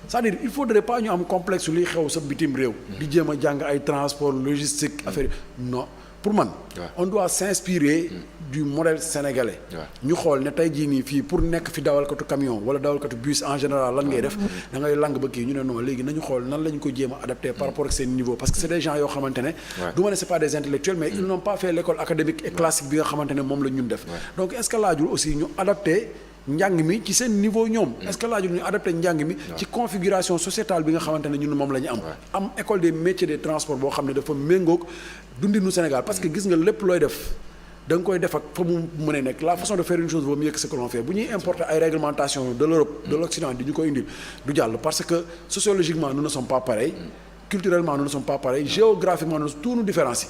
c'est-à-dire il faudrait pas ñu am complexe luy xew sa bitim réew di jéem a jàng ay transport logistique affaire non pour man on doit s'inspirer du modèle sénégalais ñu xool ne tey jii nii fii pour nekk fi dawalkatu camion wala dawalkatu bus en général lan ngay def da ngay lang ba kii ñu ne non léegi nañu xool nan la ñu ko jéem a adapté par rapport ak seen niveau parce que c'est des gens yoo xamante ne du ma ne c'est pas des intellectuels mais ils n'ont pas fait l'école académique et classique bi nga xamante ne moom la ñun def donc est-ce que laajul aussi ñu adapté njàng mi ci seen niveau ñoom est-ce que laajul ñu adapté njàng mi ci configuration sociétale bi nga xamante ne ñun moom la ñu am école des métiers des transports boo xam ne dafa méngoog dundinu Sénégal parce que gis nga lépp looy def da nga koy def ak fa mu mën a nekk la façon de faire une chose vaut mieux que ce que l'on fait bu ñuy importer ay réglementations de l'Europe de l'Occident di ñu koy indil du jàll parce que sociologiquement nous ne sommes pas pareils culturellement nous ne sommes pas pareils géographiquement tout nous différencie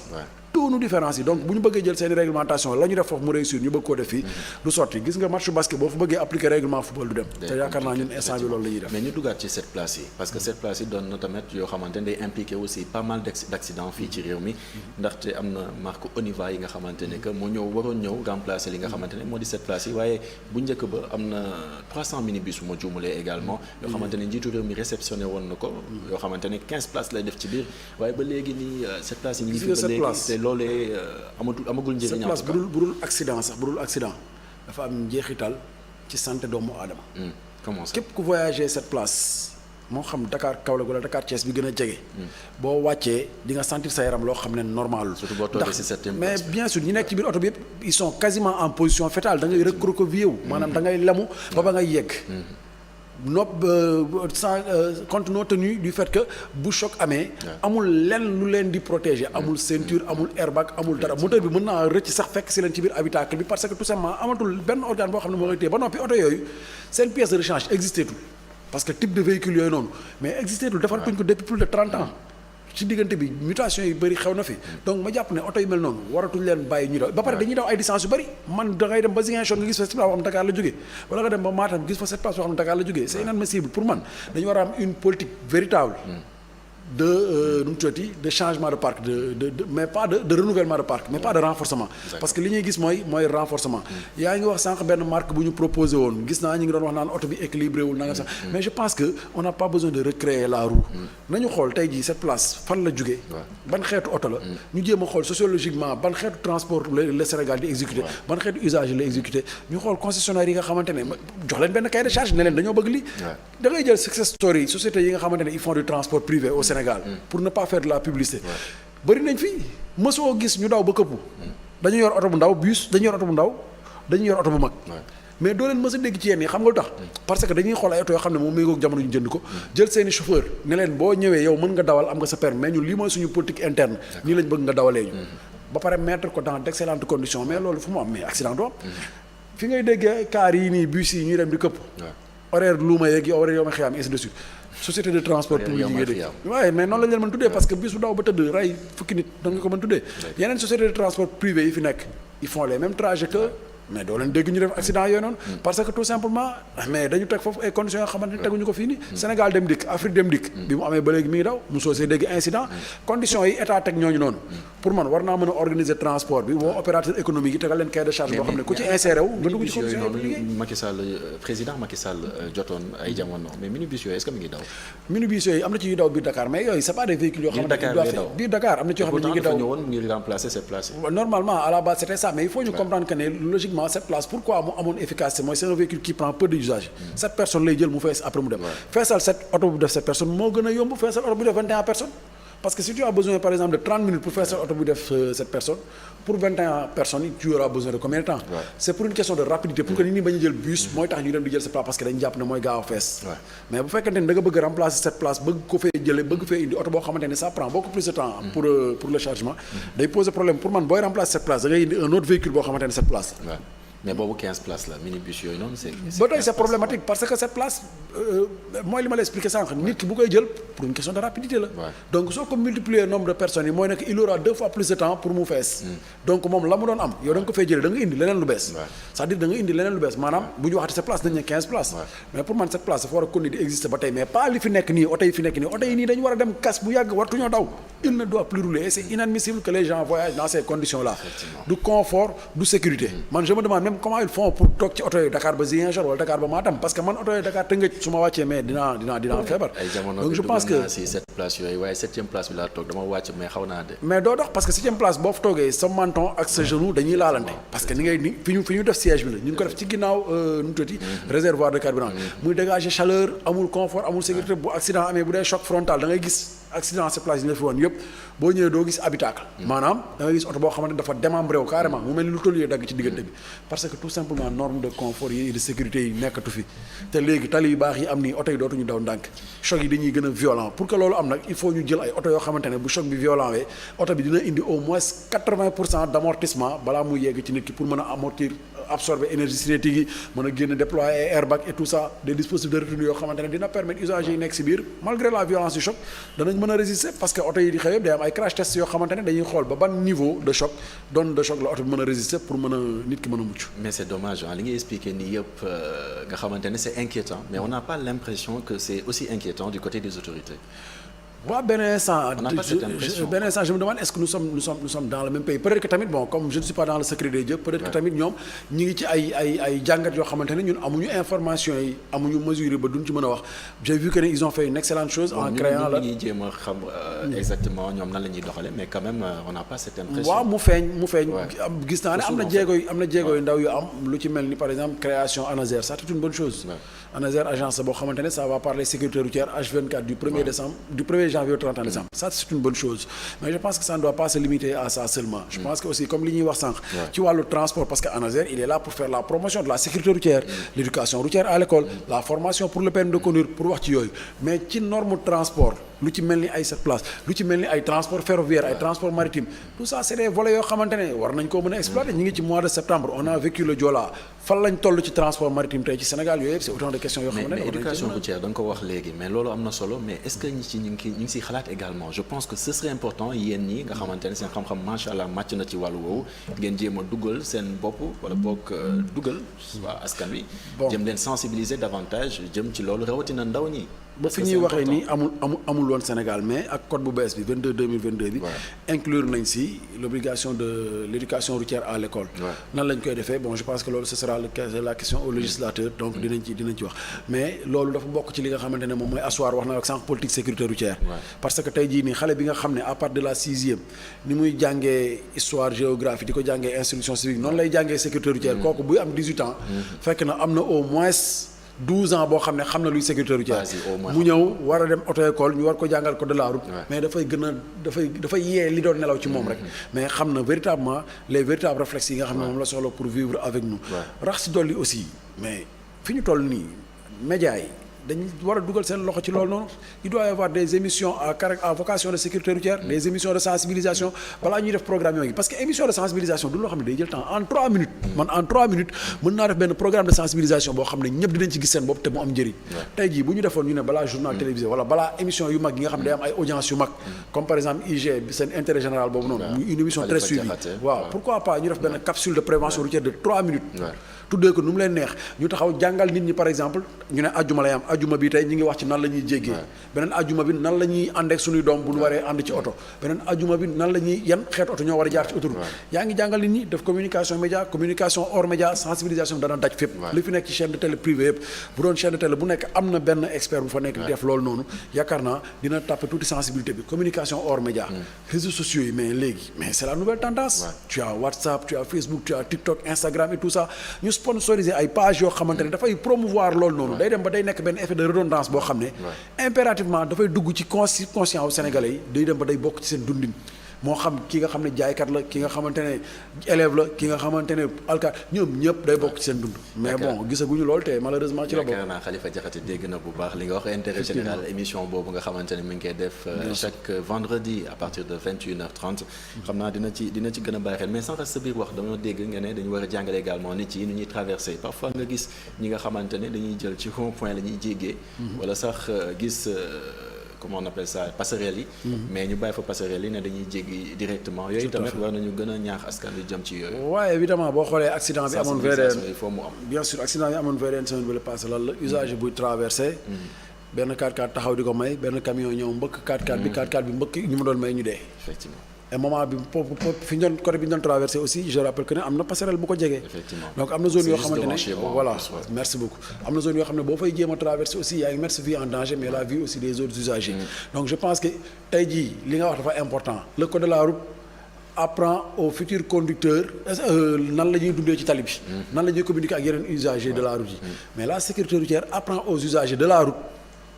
tout nous différencie donc bu ñu bëggee jël seen réglementation la ñu def foofu mu réussir ñu bëgg koo def fii du sotti gis nga match basket boo fa bëggee appliquer règlement football du dem te yaakaar naa ñun instant bi loolu la ñuy def mais ñu duggaat ci cette place yi parce que cette place yi doon na tamit yoo xamante ne day impliqué aussi pas mal d'accidents fii ci réew mi ndaxte am na marque Oniva yi nga xamante ne que moo waroon ñëw remplacer li nga xamante ne moo di cette place yi waaye bu njëkk ba am na 300 minibus bu ma juumalee également yoo xamante ne njiitu réew mi réceptionné woon na ko yoo xamante ne 15 places lay def ci biir waaye ba léegi nii cette place yi ñu ngi fi ba léegi loolee amagul njëriñ. cette place bu dul accident sax bu dul accident dafa am njeexital ci santé doomu aadama. comment ça képp ku voyager cette place moo xam Dakar Kaolack wala Dakar Thiès bi gën a jege. boo wàccee di nga sentir sa yaram loo xam ne normal. surtout boo toogee ci septième mais bien sûr ñi nekk ci biir oto bi yëpp ils sont quasiment en position fétale da ngay recroquevillé wu. maanaam da ngay lemu ba ngay yegg. compte tenu du fait que bu choc amee amul lenn lu leen di protéger amul ceinture amul airbag amul dara moteur bi mën naa rëcc sax fekk si leen ci biir habitacle bi parce que tout simplement amatul benn organe boo xam ne moo koy téye ba noppi oto yooyu seen pièce de rechange existé tout parce que type de véhicule yooyu noonu mais existé tout defaratuñ ko depuis plus de 30 ans ci diggante bi mutation yi bëri xew na fi donc ma jàpp ne oto yu mel noonu waratuñ leen bàyyi ñu daw ba pare dañuy daw ay distance yu bëri man da ngay dem ba Ziguinchor nga gis fa cette place boo xam ne Dakar la jógee wala nga dem ba Matam gis fa cette place boo xam ne Dakar la jógee c'est inadmissible pour man dañu war a am une politique véritable de nu mu tuddati de changement de parc mais pas de renouvellement de parc mais pas de renforcement parce que li ñuy gis mooy renforcement yaa ngi wax sànq benn marque bu ñu proposé woon gis naa ñu ngi doon wax naan oto bi équilibré wul nanga sax mais je pense que on n'a pas besoin de recréer la roue nañu xool tey jii cette place fan la jógee ban xeetu oto la ñu jéem a xool sociologiquement ban xeetu transport le Sénégal di exécuter ban xeetu usage la exécuter ñu xool concessionnaire yi nga xamante ne jox leen benn cahier de charge ne leen dañoo bëgg lii da ngay jël success story société yi nga xamante ne ils font du transport privé au Sénégal pour ne pas faire de la publicité bëri nañ fii mësoo gis ñu daw ba këppu dañu yor oto bu ndaw bus dañu yor oto bu ndaw dañu yor oto bu mag mais doo leen mës a dégg ci yenn yi xam nga lu tax parce que dañuy xool ay oto yoo xam ne moom méngoog jamono ñu jënd ko jël seeni chauffeur ne leen boo ñëwee yow mën nga dawal am nga sa permis mais ñun lii mooy suñu politique interne nii lañ bëgg nga dawalee ñu ba pare mettre ko dans d'excellentes conditions mais loolu fu mu am mais accident du am fi ngay déggee car yi nii bus yi ñuy dem di këpp horaire luuma yeeg yow horaire yow ma xëyaam ainsi de suite société de transport public yi nga dégg waaye mais noonu lañ leen mën tuddee parce que bis bu daw ba tëdd rey fukki nit da nga ko mën tuddee yeneen société de transport privé yi fi nekk ils font les mêmes trajets que mais doo leen dégg ñu def accident yooyu noonu parce que tout simplement mais dañu teg foofu ay conditions yoo xamante ne teguñu ko fii nii Sénégal dem dikk Afrique dem dikk bi mu amee ba léegi mi ngi daw mosoo see dégg incident conditions yi état teg ñooñu noonu pour man war naa mën a organiser transport bi woo opérateur économique yi tegal leen cahier de charge boo xam ne ku ci inséré wu nga dugg ci condition yi liggéey Macky Sall président Macky Sall jotoon ay jamono mais minibus yooyu est-ce que mi ngi daw minibus yooyu am na ci yu daw biir Dakar mais yooyu c'est pas des véhicules yoo xamante ne biir Dakar am na ci yoo xam ne ñu ngi daw ñëwoon ngir remplacer cette place normalement à la base c'était ça mais il faut ñu comprendre que ne logiquement cette place pourquoi mu amoon efficacité mooy c'est un véhicule qui prend peu d'usage 7 personnes lay jël mu fees après mu dem feesal cette oto bu def 7 personnes moo gën a yomb feesal oto bu def 21 personnes parce que si tu as besoin par exemple de 30 minutes pour feesal oto bu def 7 personnes pour 21 personnes tu auras besoin de combien de temps c'est pour une question de rapidité pour que nit ñi bañ a jël bus mooy tax ñu dem di jël sa place parce que dañu jàpp ne mooy gaaw a fees mais bu fekkente ne da nga bëgg a remplacer cette place bëgg ko fee jëlee bëgg fee indi oto boo xamante ne ça prend beaucoup plus de temps pour le chargement day poser problème pour man booy remplacer cette place da ngay indi un autre véhicule boo xamante ne cette place mais boobu 15 places la minibus yooyu noonu c'est ba tey c'est problématique parce que cette place mooy li ma la expliqué sànq nit ki bu koy jël pour une question de rapidité la donc soo ko multiplier nombre de personnes yi mooy nekk il aura 2 fois plus de temps pour mu fees donc moom la mu doon am yow da nga ko fay jëlee da nga indi leneen lu bees c'est-à-dire da nga indi leneen lu bees maanaam bu ñu waxati cette place dañ ne 15 places mais pour man cette place dafa war a continuer di exister ba tey mais pas li fi nekk nii oto yi fi nekk nii oto yi nii dañu war a dem kas bu yàgg wartuñoo daw il ne doit plus rouler et c'est inadmissible que les gens voyagent dans ces conditions là du confort du sécurité man je me demande même comment ils font pour toog ci oto yi Dakar ba Ziguinchor wala Dakar ba Matam parce que man oto yi Dakar Tëngéej su ma wàccee mais dinaa feebar. donc je pense que si cette place yooyu waaye 7e place bi laa toog dama wàcc mais xaw naa de. mais doo dox parce que 7e place boo fa toogee sa menton ak sa genou dañuy laalante parce que ni fi ñu def siège bi la ñu ngi ko def ci ginnaaw nu mu tuddati réservoir de carburant muy dégager chaleur amul confort amul sécurité bu accident amee bu dee choc frontal da ngay gis accident ces places yi ñu fi woon yëpp boo ñëwee doo gis habitacle maanaam da ngay gis oto boo xamante ne dafa démembré wu carrément mu mel ni lu tollu dagg ci diggante bi parce que tout simplement norme de confort yi de sécurité yi nekkatu fi te léegi tali yu baax yi am nii oto yi dootuñu daw ndànk choc yi dañuy gën a violent pour que loolu am nag il faut ñu jël ay oto yoo xamante ne bu choc bi violent wee oto bi dina indi au moins 80% d'amortissement balaa muy yegg ci nit ki pour mën a amortir absorber énergie cinétique yi mën a génn déployer ay airbag et tout ça des dispositifs de retenue yoo xamante ne dina permettre usagers yi nekk si biir malgré la violence du choc danañ mën a résister parce que oto yi di xew yëpp day am ay crash test yoo xamante ne dañuy xool ba ban niveau de choc donne de choc la oto bi mën a résister pour mën a nit ki mën a mucc. mais c'est dommage li ngay expliquer nii yëpp nga xamante ne c'est inquiétant mais on n'a pas l'impression que c'est aussi inquiétant du côté des autorités. waaw benn instant je me demande est-ce que nous sommes dans le même pays peut-être que tamit bon comme je ne suis pas dans le secret des dieux peut-être que tamit ñoom ñi ngi ci ay jàngat yoo xamante ne ñun amuñu information yi amuñu mesure ba duñ ci mën a wax j'ai vu que ne ils ont fait une excellente chose en créant la ñuy jéem a xam exactement ñoom nan la ñuy doxale mais quand même on n'a pas cette impression. waaw mu feeñ gis naa ne am na jéego yu ndaw yu am lu ci mel ni par exemple création ANASER ça c'est une bonne chose. ANASER agence boo xamante ne ça va parler sécurité routière H24 du 1er décembre du 1er janvier au 31 décembre ça c'est une bonne chose mais je pense que ça ne doit pas se limiter à ça seulement je pense que aussi comme li ñuy wax sànq ci wàllu transport parce que ANASER il est là pour faire la promotion de la sécurité routière l'éducation routière à l'école la formation pour le permis de conduire pour wax ci yooyu mais ci norme transport lu ci mel ni ay 7 places lu ci mel ni ay transport ferroviaire ay transport maritime tout ça c'est des volets yoo xamante ne war nañ koo mën a exploiter ñu ngi ci mois de septembre on a vécu le Joola fan lañ toll ci transport maritime tey ci Sénégal yooyu yëpp c'est autant de questions yoo xamante ne mais éducation routière da nga ko wax léegi mais loolu am na solo mais est-ce que ñu ngi si xalaat également je pense que ce serait important yéen ñi nga xamante ne seen xam-xam macha allah màcc na ci wàllu woowu ngeen jéem a dugal seen bopp wala boog dugal waa askan wi jëm leen sensibiliser davantage jëm ci loolu rawatina ndaw ñi ba fi ñuy waxee nii amul woon Sénégal mais ak code bu bees bi 22/2022 bi inclure nañ si l'obligation de l'éducation routière à l'école nan lañ koy defee bon je pense que loolu ce sera la question au législateur donc dinañ ci wax mais loolu dafa bokk ci li nga xamante ne moom mooy asseoir wax na ak sànq politique sécurité routière parce que tey jii nii xale bi nga xam ne à partir de la 6e ni muy jàngee histoire géographie di ko jàngee instruction civique noonu lay jàngee sécurité routière kooku buy am 18 ans fekk na am na au moins 12 ans boo xam ne xam na luy sécurité routière mu ñëw war a dem auto école ñu war ko jàngal code de la route mais dafay yee li doon nelaw ci moom rek mais xam na véritablement les véritables réflexes yi nga xam ne moom la soxla pour vivre avec nous rax si dolli aussi mais fi ñu toll nii médias yi dañu war a dugal seen loxo ci loolu noonu il doit y avoir des émissions à vocation de sécurité routière des émissions de sensibilisation balaa ñuy def programme yooyu parce que émission de sensibilisation du loo xam ne day jël temps en 3 minutes man en 3 minutes mën naa def benn programme de sensibilisation boo xam ne ñëpp dinañ ci gis seen bopp te mu am njëriñ tey jii bu ñu defoon ñu ne balaa journal télévisé wala balaa émission yu mag yi nga xam ne day am ay audience yu mag comme par exemple IG seen intérêt général boobu noonu une émission très suivie waaw pourquoi pas ñu def benn capsule de prévention routière de 3 minutes tuddee ko nu mu leen neex ñu taxaw jàngal nit ñi par exemple ñu ne ajjuma lay am ajjuma bi tey ñu ngi wax ci nan la ñuy jéggee beneen ajjuma bi nan la ñuy ànd ak suñuy doom bu ñu waree ànd ci oto beneen ajjuma bi nan la ñuy yan xeet oto ñoo war a jaar ci autoroute yaa ngi jàngal nit ñi def communication média communication hors média sensibilisation dana daj fépp li fi nekk ci chaîne de télé privé yëpp bu doon chaîne de télé bu nekk am na benn expert bu fa nekk di def loolu noonu yaakaar naa dina tàppe tuuti sensibilité bi communication hors média réseaux sociaux yi mais léegi mais c'est la nouvelle tendance tu as WhatsApp tu as Facebook tu as TikTok Instagram et tout ça sponsoriser ay page yoo xamante ne dafay promouvoir loolu noonu day dem ba day nekk benn effet de redondance boo xam ne impérativement dafay dugg ci conscient wu Sénégalais yi day dem ba day bokk ci seen dundin moo xam ki nga xam ne jaaykat la ki nga xamante ne élève la ki nga xamante ne alkaat ñoom ñëpp day bokk ci seen dund mais bon gisaguñu loolu te malheureusement ci la bokk yaakaar naa Khalifa Diakhaté dégg na bu baax li nga wax intérêt général émission boobu nga xamante ne mi ngi koy def chaque vendredi à partir de 21h30 xam naa dina ci gën a bàyyi xel mais sànq sa biir wax dama dégg nga ne dañu war a jàngale également nit yi nu ñuy traverser parfois nga gis ñi nga xamante ne dañuy jël ci rond point la ñuy jéggee wala sax gis comment on appelle ça passerelle yi mais ñu bàyyi fa passerelle yi ne dañuy jéggi directement yooyu tamit war nañu gën a ñaax askan bi jëm ci yooyu waaye évidemment boo xoolee accident bi amoon VDN il faut mu am bien sûr accident bi amoon VDN semaine bi la passé lan la usager buy traversé benn 4x4 taxaw di ko may benn camion ñëw mbëkk 4x4 bi 4x4 bi mbëkk ñu ma doon may ñu dee effectivement et moment bi fi ñu doon côté bi ñu doon traversé aussi je rappelle que ne am na passerelle bu ko jegee. Effectivement. donc am na zone yoo C'est juste xamante devant chez ne moi, voilà en plus, ouais. merci beaucoup am na zone yoo xam ne boo fay jéem a traversé aussi yaa ngi mettre sa vie en danger mais la vie aussi des autres usagers. donc je pense que tey jii li nga wax dafa important le code de la route apprend aux futurs conducteurs nan la ñuy dundee ci tali bi. nan la ñuy communiquer ak yeneen usagers de la route yi. mais la sécurité routière apprend aux usagers de la route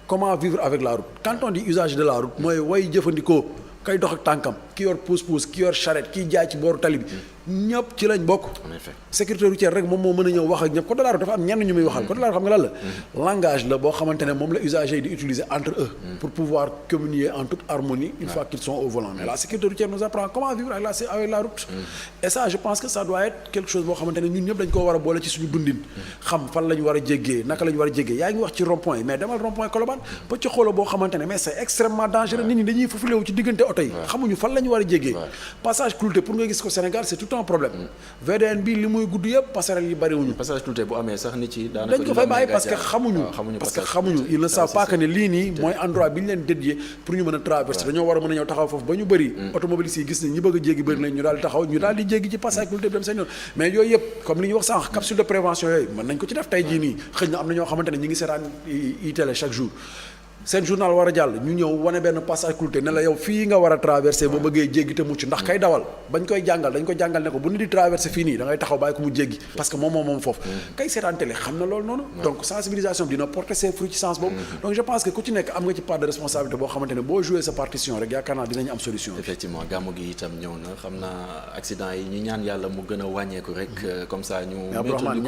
comment vivre avec la route quand on dit usager de la route mooy way jëfandikoo kay dox ak tànkam ki yor pousse-pousse ki yor charrette kiy jaay ci booru tali bi ñëpp ci lañ bokk. En effet. sécurité routière rek moom moo mën a ñëw wax ak ñëpp code de la route dafa am ñenn ñu muy waxal. code de la route xam nga lan la. langage la boo xamante ne moom la usagers yi di utiliser entre eux. pour pouvoir communier en toute harmonie une fois qu'ils sont au volant mais la sécurité routière nous apprend comment vivre avec la route. et ça je pense que ça doit être quelque chose boo xamante ne ñun ñëpp dañ koo war a boole ci suñu dundin. xam fan la ñu war a jéggee naka la ñu war a jéggee yaa ngi wax ci rond point yi mais demal rond point Colobane ba ci xooloo boo xamante ne mais c'est extrêmement dangereux nit ñi dañuy faufilewu ci diggante oto yi xamuñu fan la ñu war a jéggee passage clouté pour nga gis ko Sénégal c'est tout un problème VDN bi li muy gudd yëpp passerelle yi bariwuñu passage clouté bu amee sax nit yi daanaka dañ ko fay bàyyi parce que xamuñu ils ne savent pas que ne lii nii mooy endroit bi ñu leen dédié pour ñu mën a traverser dañoo war a mën a ñëw taxaw foofu ba ñu bëri automobilistes yi gis ne ñi bëgg a jéggi bëri nañ ñu daal di taxaw ñu daal di jéggi ci passage clouté bi dem seen yoon mais yooyu yëpp comme li ñu wax sànq capsule de prévention yooyu mën nañ ko ci def tey jii nii xëy na am na ñoo xamante ne ñi ngi seetaan iTélé chaque jour seen journal war a jàll ñu ñëw wane benn passage clouté ne la yow fii nga war a traversé boo bëggee jéggi te mucc ndax kay dawal bañ koy jàngal dañ ko jàngal ne ko bu nit di traversé fii nii da ngay taxaw bàyyi ko mu jéggi parce que moom foofu kay seetaan télé xam na loolu noonu donc sensibilisation bi dina porter ses fruits ci sens boobu donc je pense que ku ci nekk am nga ci part de responsabilité boo xamante ne boo joué sa partition rek yaakaar naa dinañ am solution effectivement gàmmu gi itam ñëw na xam naa accident yi ñu ñaan yàlla mu gën a wàññeeku rek comme ça ñu Abdourahmane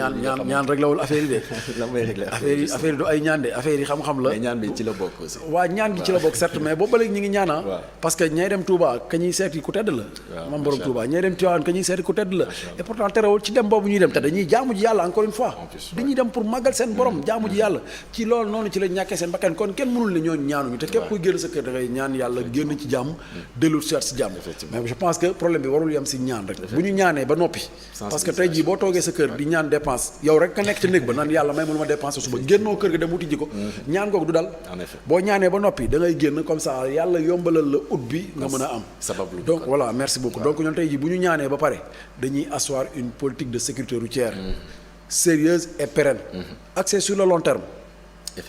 ñaan rek lawul affaire yi de la may régler affaire yi du ay ñaan de affaire yi xam-xam la mais ñaan bi ci la bokk aussi ñaan gi ci la bokk certes mais boobu ba léegi ñu ngi ñaana parce que ñay dem Touba ka ñuy seeti ku tedd la mam borom Touba ñay dem Tivaouane ka ñuy seeti ku tedd la et pourtant terewul ci dem boobu ñuy dem te dañuy jaamu ji yàlla encore une fois dañuy dem pour màggal seen borom jaamu ji yàlla ci loolu noonu ci la ñàkkee seen bakkan kon kenn mënul ne ñooñu ñaanuñu te képp kuy génn sa kër da ngay ñaan yàlla génn ci jàmm dellu seet si jàmm mais je pense que problème bi warul yem si ñaan rek bu ñu ñaanee ba noppi parce que tey jii boo toogee sa kër di ñaan dépense yow rek ka nekk ci néeg ba naan yàlla may mënu ma dépense suba génnoo kër ga dem wuti ji ko ñaan googu du dal boo ñaanee ba noppi da ngay génn comme ça yàlla yombalal la ut bi nga mën a am donc voilà merci beaucoup donc ñoom tey jii bu ñu ñaanee ba pare dañuy asseoir une politique de sécurité routière sérieuse et pérenne axée sur le long terme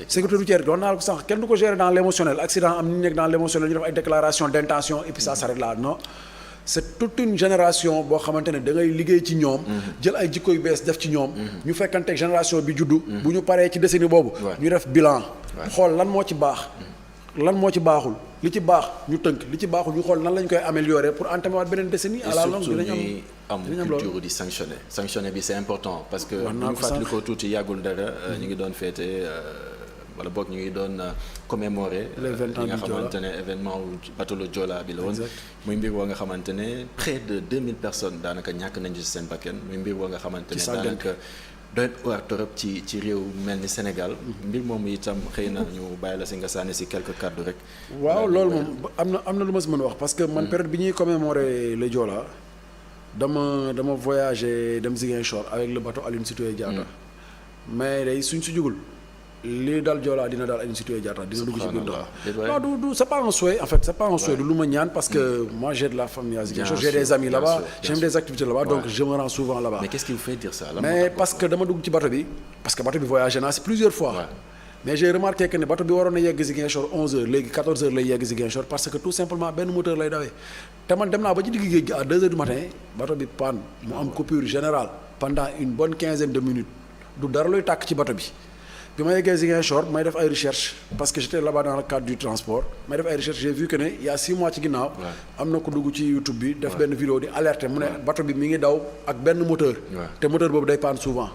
sécurité routière doon naa la ko sax kenn du ko gérer dans l'émotionnel accident am ni nekk dans l'émotionnel ñu def ay déclaration d'intention et puis ça s'arrête là non c'est toute une génération boo xamante ne da ngay liggéey ci ñoom jël ay jikko yu bees def ci ñoom ñu fekkante génération bi juddu bu ñu paree ci décennie boobu ñu def bilan xool lan moo ci baax lan moo ci baaxul li ci baax ñu tënk li ci baaxul ñu xool nan lañ koy améliorer pour entamer waat beneen décennie à la longue dinañ am culture di sanctionner bi c'est important parce que ñu fàttali ko tuuti yàggul dara ñu ngi doon féete wala boog ñu ngi doon commémorer li nga xamante ne événement bateau le Joola bi la woon muy mbir woo nga xamante ne près de 2000 personnes daanaka ñàkk nañ ci seen bakkan muy mbir woo nga xamante ne daanaka doy waar torop ci réew mel ni Sénégal mbir moomu itam xëy na ñu bàyyi la si nga sànni si quelques kàddu rek waaw loolu moom am na lu ma si mën a wax parce que man période bi ñuy commémorer le Joola dama voyager dem Ziguinchor avec le bateau Aline Sitoé Diatta mais day suñ si jugul lii dal Joola dina daal Aline Sitoé Diatta dina dugg ci biir ndox non du c'est pas un souhait en fait c'est pas un souhait du lu ma ñaan parce que moi j'ai de la famille à Ziguinchor j'ai des amis là-bas j'ai des activités là-bas donc je me rends souvent là-bas mais qu'est-ce qui vous fait dire ça mais parce que dama dugg ci bateau bi parce que bateau bi voyagé naa si plusieurs fois mais j'ai remarqué que ne bateau bi waroon na yegg Ziguinchor 11h léegi 14h lay yegg Ziguinchor parce que tout simplement benn moteur lay dawee te man dem naa ba ci digg géej gi à 2h du matin bateau bi panne mu am coupure générale pendant une bonne quinzaine de minutes du dara luy tàkk ci bateau bi ma yeggee Ziguinchor may def ay recherche parce que j'étais là-bas dans le cadre du transport may def ay recherche j'ai vu que ne il y a 6 mois ci ginnaaw am na ko dugg ci YouTube bi def benn vidéo di alerter mu ne bateau bi mi ngi daw ak benn moteur te moteur boobu day panne souvent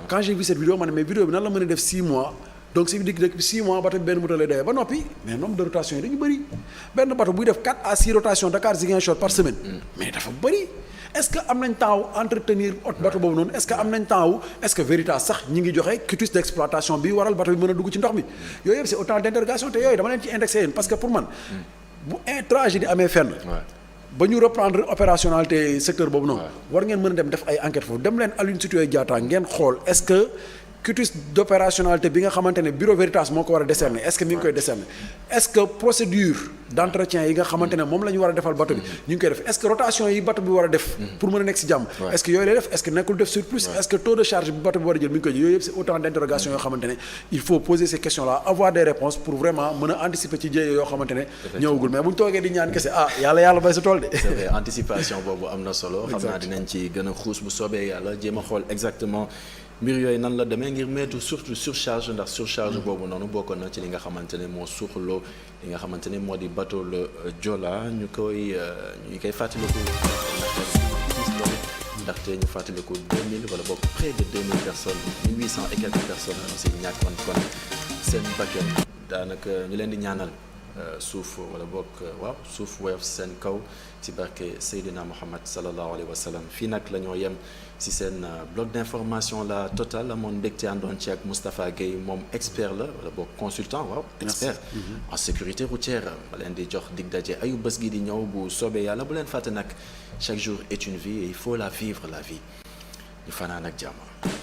quand j'ai vu cette vidéo ma ne mais vidéo bi nan la mën a def 6 mois donc si digg dëkk bi 6 mois bateau bi benn moteur lay dawee ba noppi mais nombre de rotation yi dañu bëri benn bateau buy def 4 à 6 rotations Dakar Ziguinchor par semaine mais dafa bëri est-ce que am nañ temps wu entretenir bateau boobu noonu est-ce que am nañ temps wu est-ce que Veritas sax ñi ngi joxe quitus d'exploitation bi waral bateau bi mën a dugg ci ndox mi yooyu yëpp c'est autant d'interrogations te yooyu dama leen ci indexé yéen parce que pour man bu tragédie amee fenn ba ñu reprendre opérationnalité secteur boobu noonu war ngeen mën a dem def ay enquêtes foofu dem leen Aline Sitoé Diatta ngeen xool est-ce que quitus d'opérationnalité bi nga xamante ne Bureau Veritas moo ko war a décerner est-ce que mi ngi koy décerner est-ce que procédure d'entretien yi nga xamante ne moom la ñu war a defal bateau bi ñu ngi koy def est-ce que rotation yi bateau bi war a def pour mën a nekk ci jàmm est-ce que yooyu lay def est-ce que nekkul def surplus est-ce que taux de charge bi bateau bi war a jël mi ngi koy jël yooyu yëpp c'est autant d'interrogations yoo xamante ne il faut poser ces questions-là avoir des réponses pour vraiment mën a anticiper ci jéye yoo xamante ne ñëwagul mais bu ñu toogee di ñaan kese yàlla bay sa tool de c'est vrai anticipation boobu am na solo xam naa dinañ ci gën a xuus bu soobee yàlla jéem a xool exactement mbir yooyu nan la demee ngir mettre surtout surcharge ndax surcharge boobu noonu bokkoon na ci li nga xamante ne moo suuxloo li nga xamante ne moo di bateau le Joola ñu koy fàttaliku ndaxte ñu fàttaliku 2000 wala boog près de 2000 personnes 1800 et quelques personnes aussi ñàkkoon kon seen bakkan daanaka ñu leen di ñaanal suuf wala bokk suuf woyof seen kaw ci barke Seydina Muhammad sallallahu alayhi wa sallam fii nag la ñoo yem ci seen bloc d'information la totale amoon mbégte àndoon ci ak Moustapha Gueye moom expert la wala bokk consultant expert en sécurité routière ma leen di jox dig daje ayu bés gi di ñëw bu soobee yàlla bu leen fàtte nag chaque jour est une vie et il faut la vivre la vie ñu fanaan ak jàmm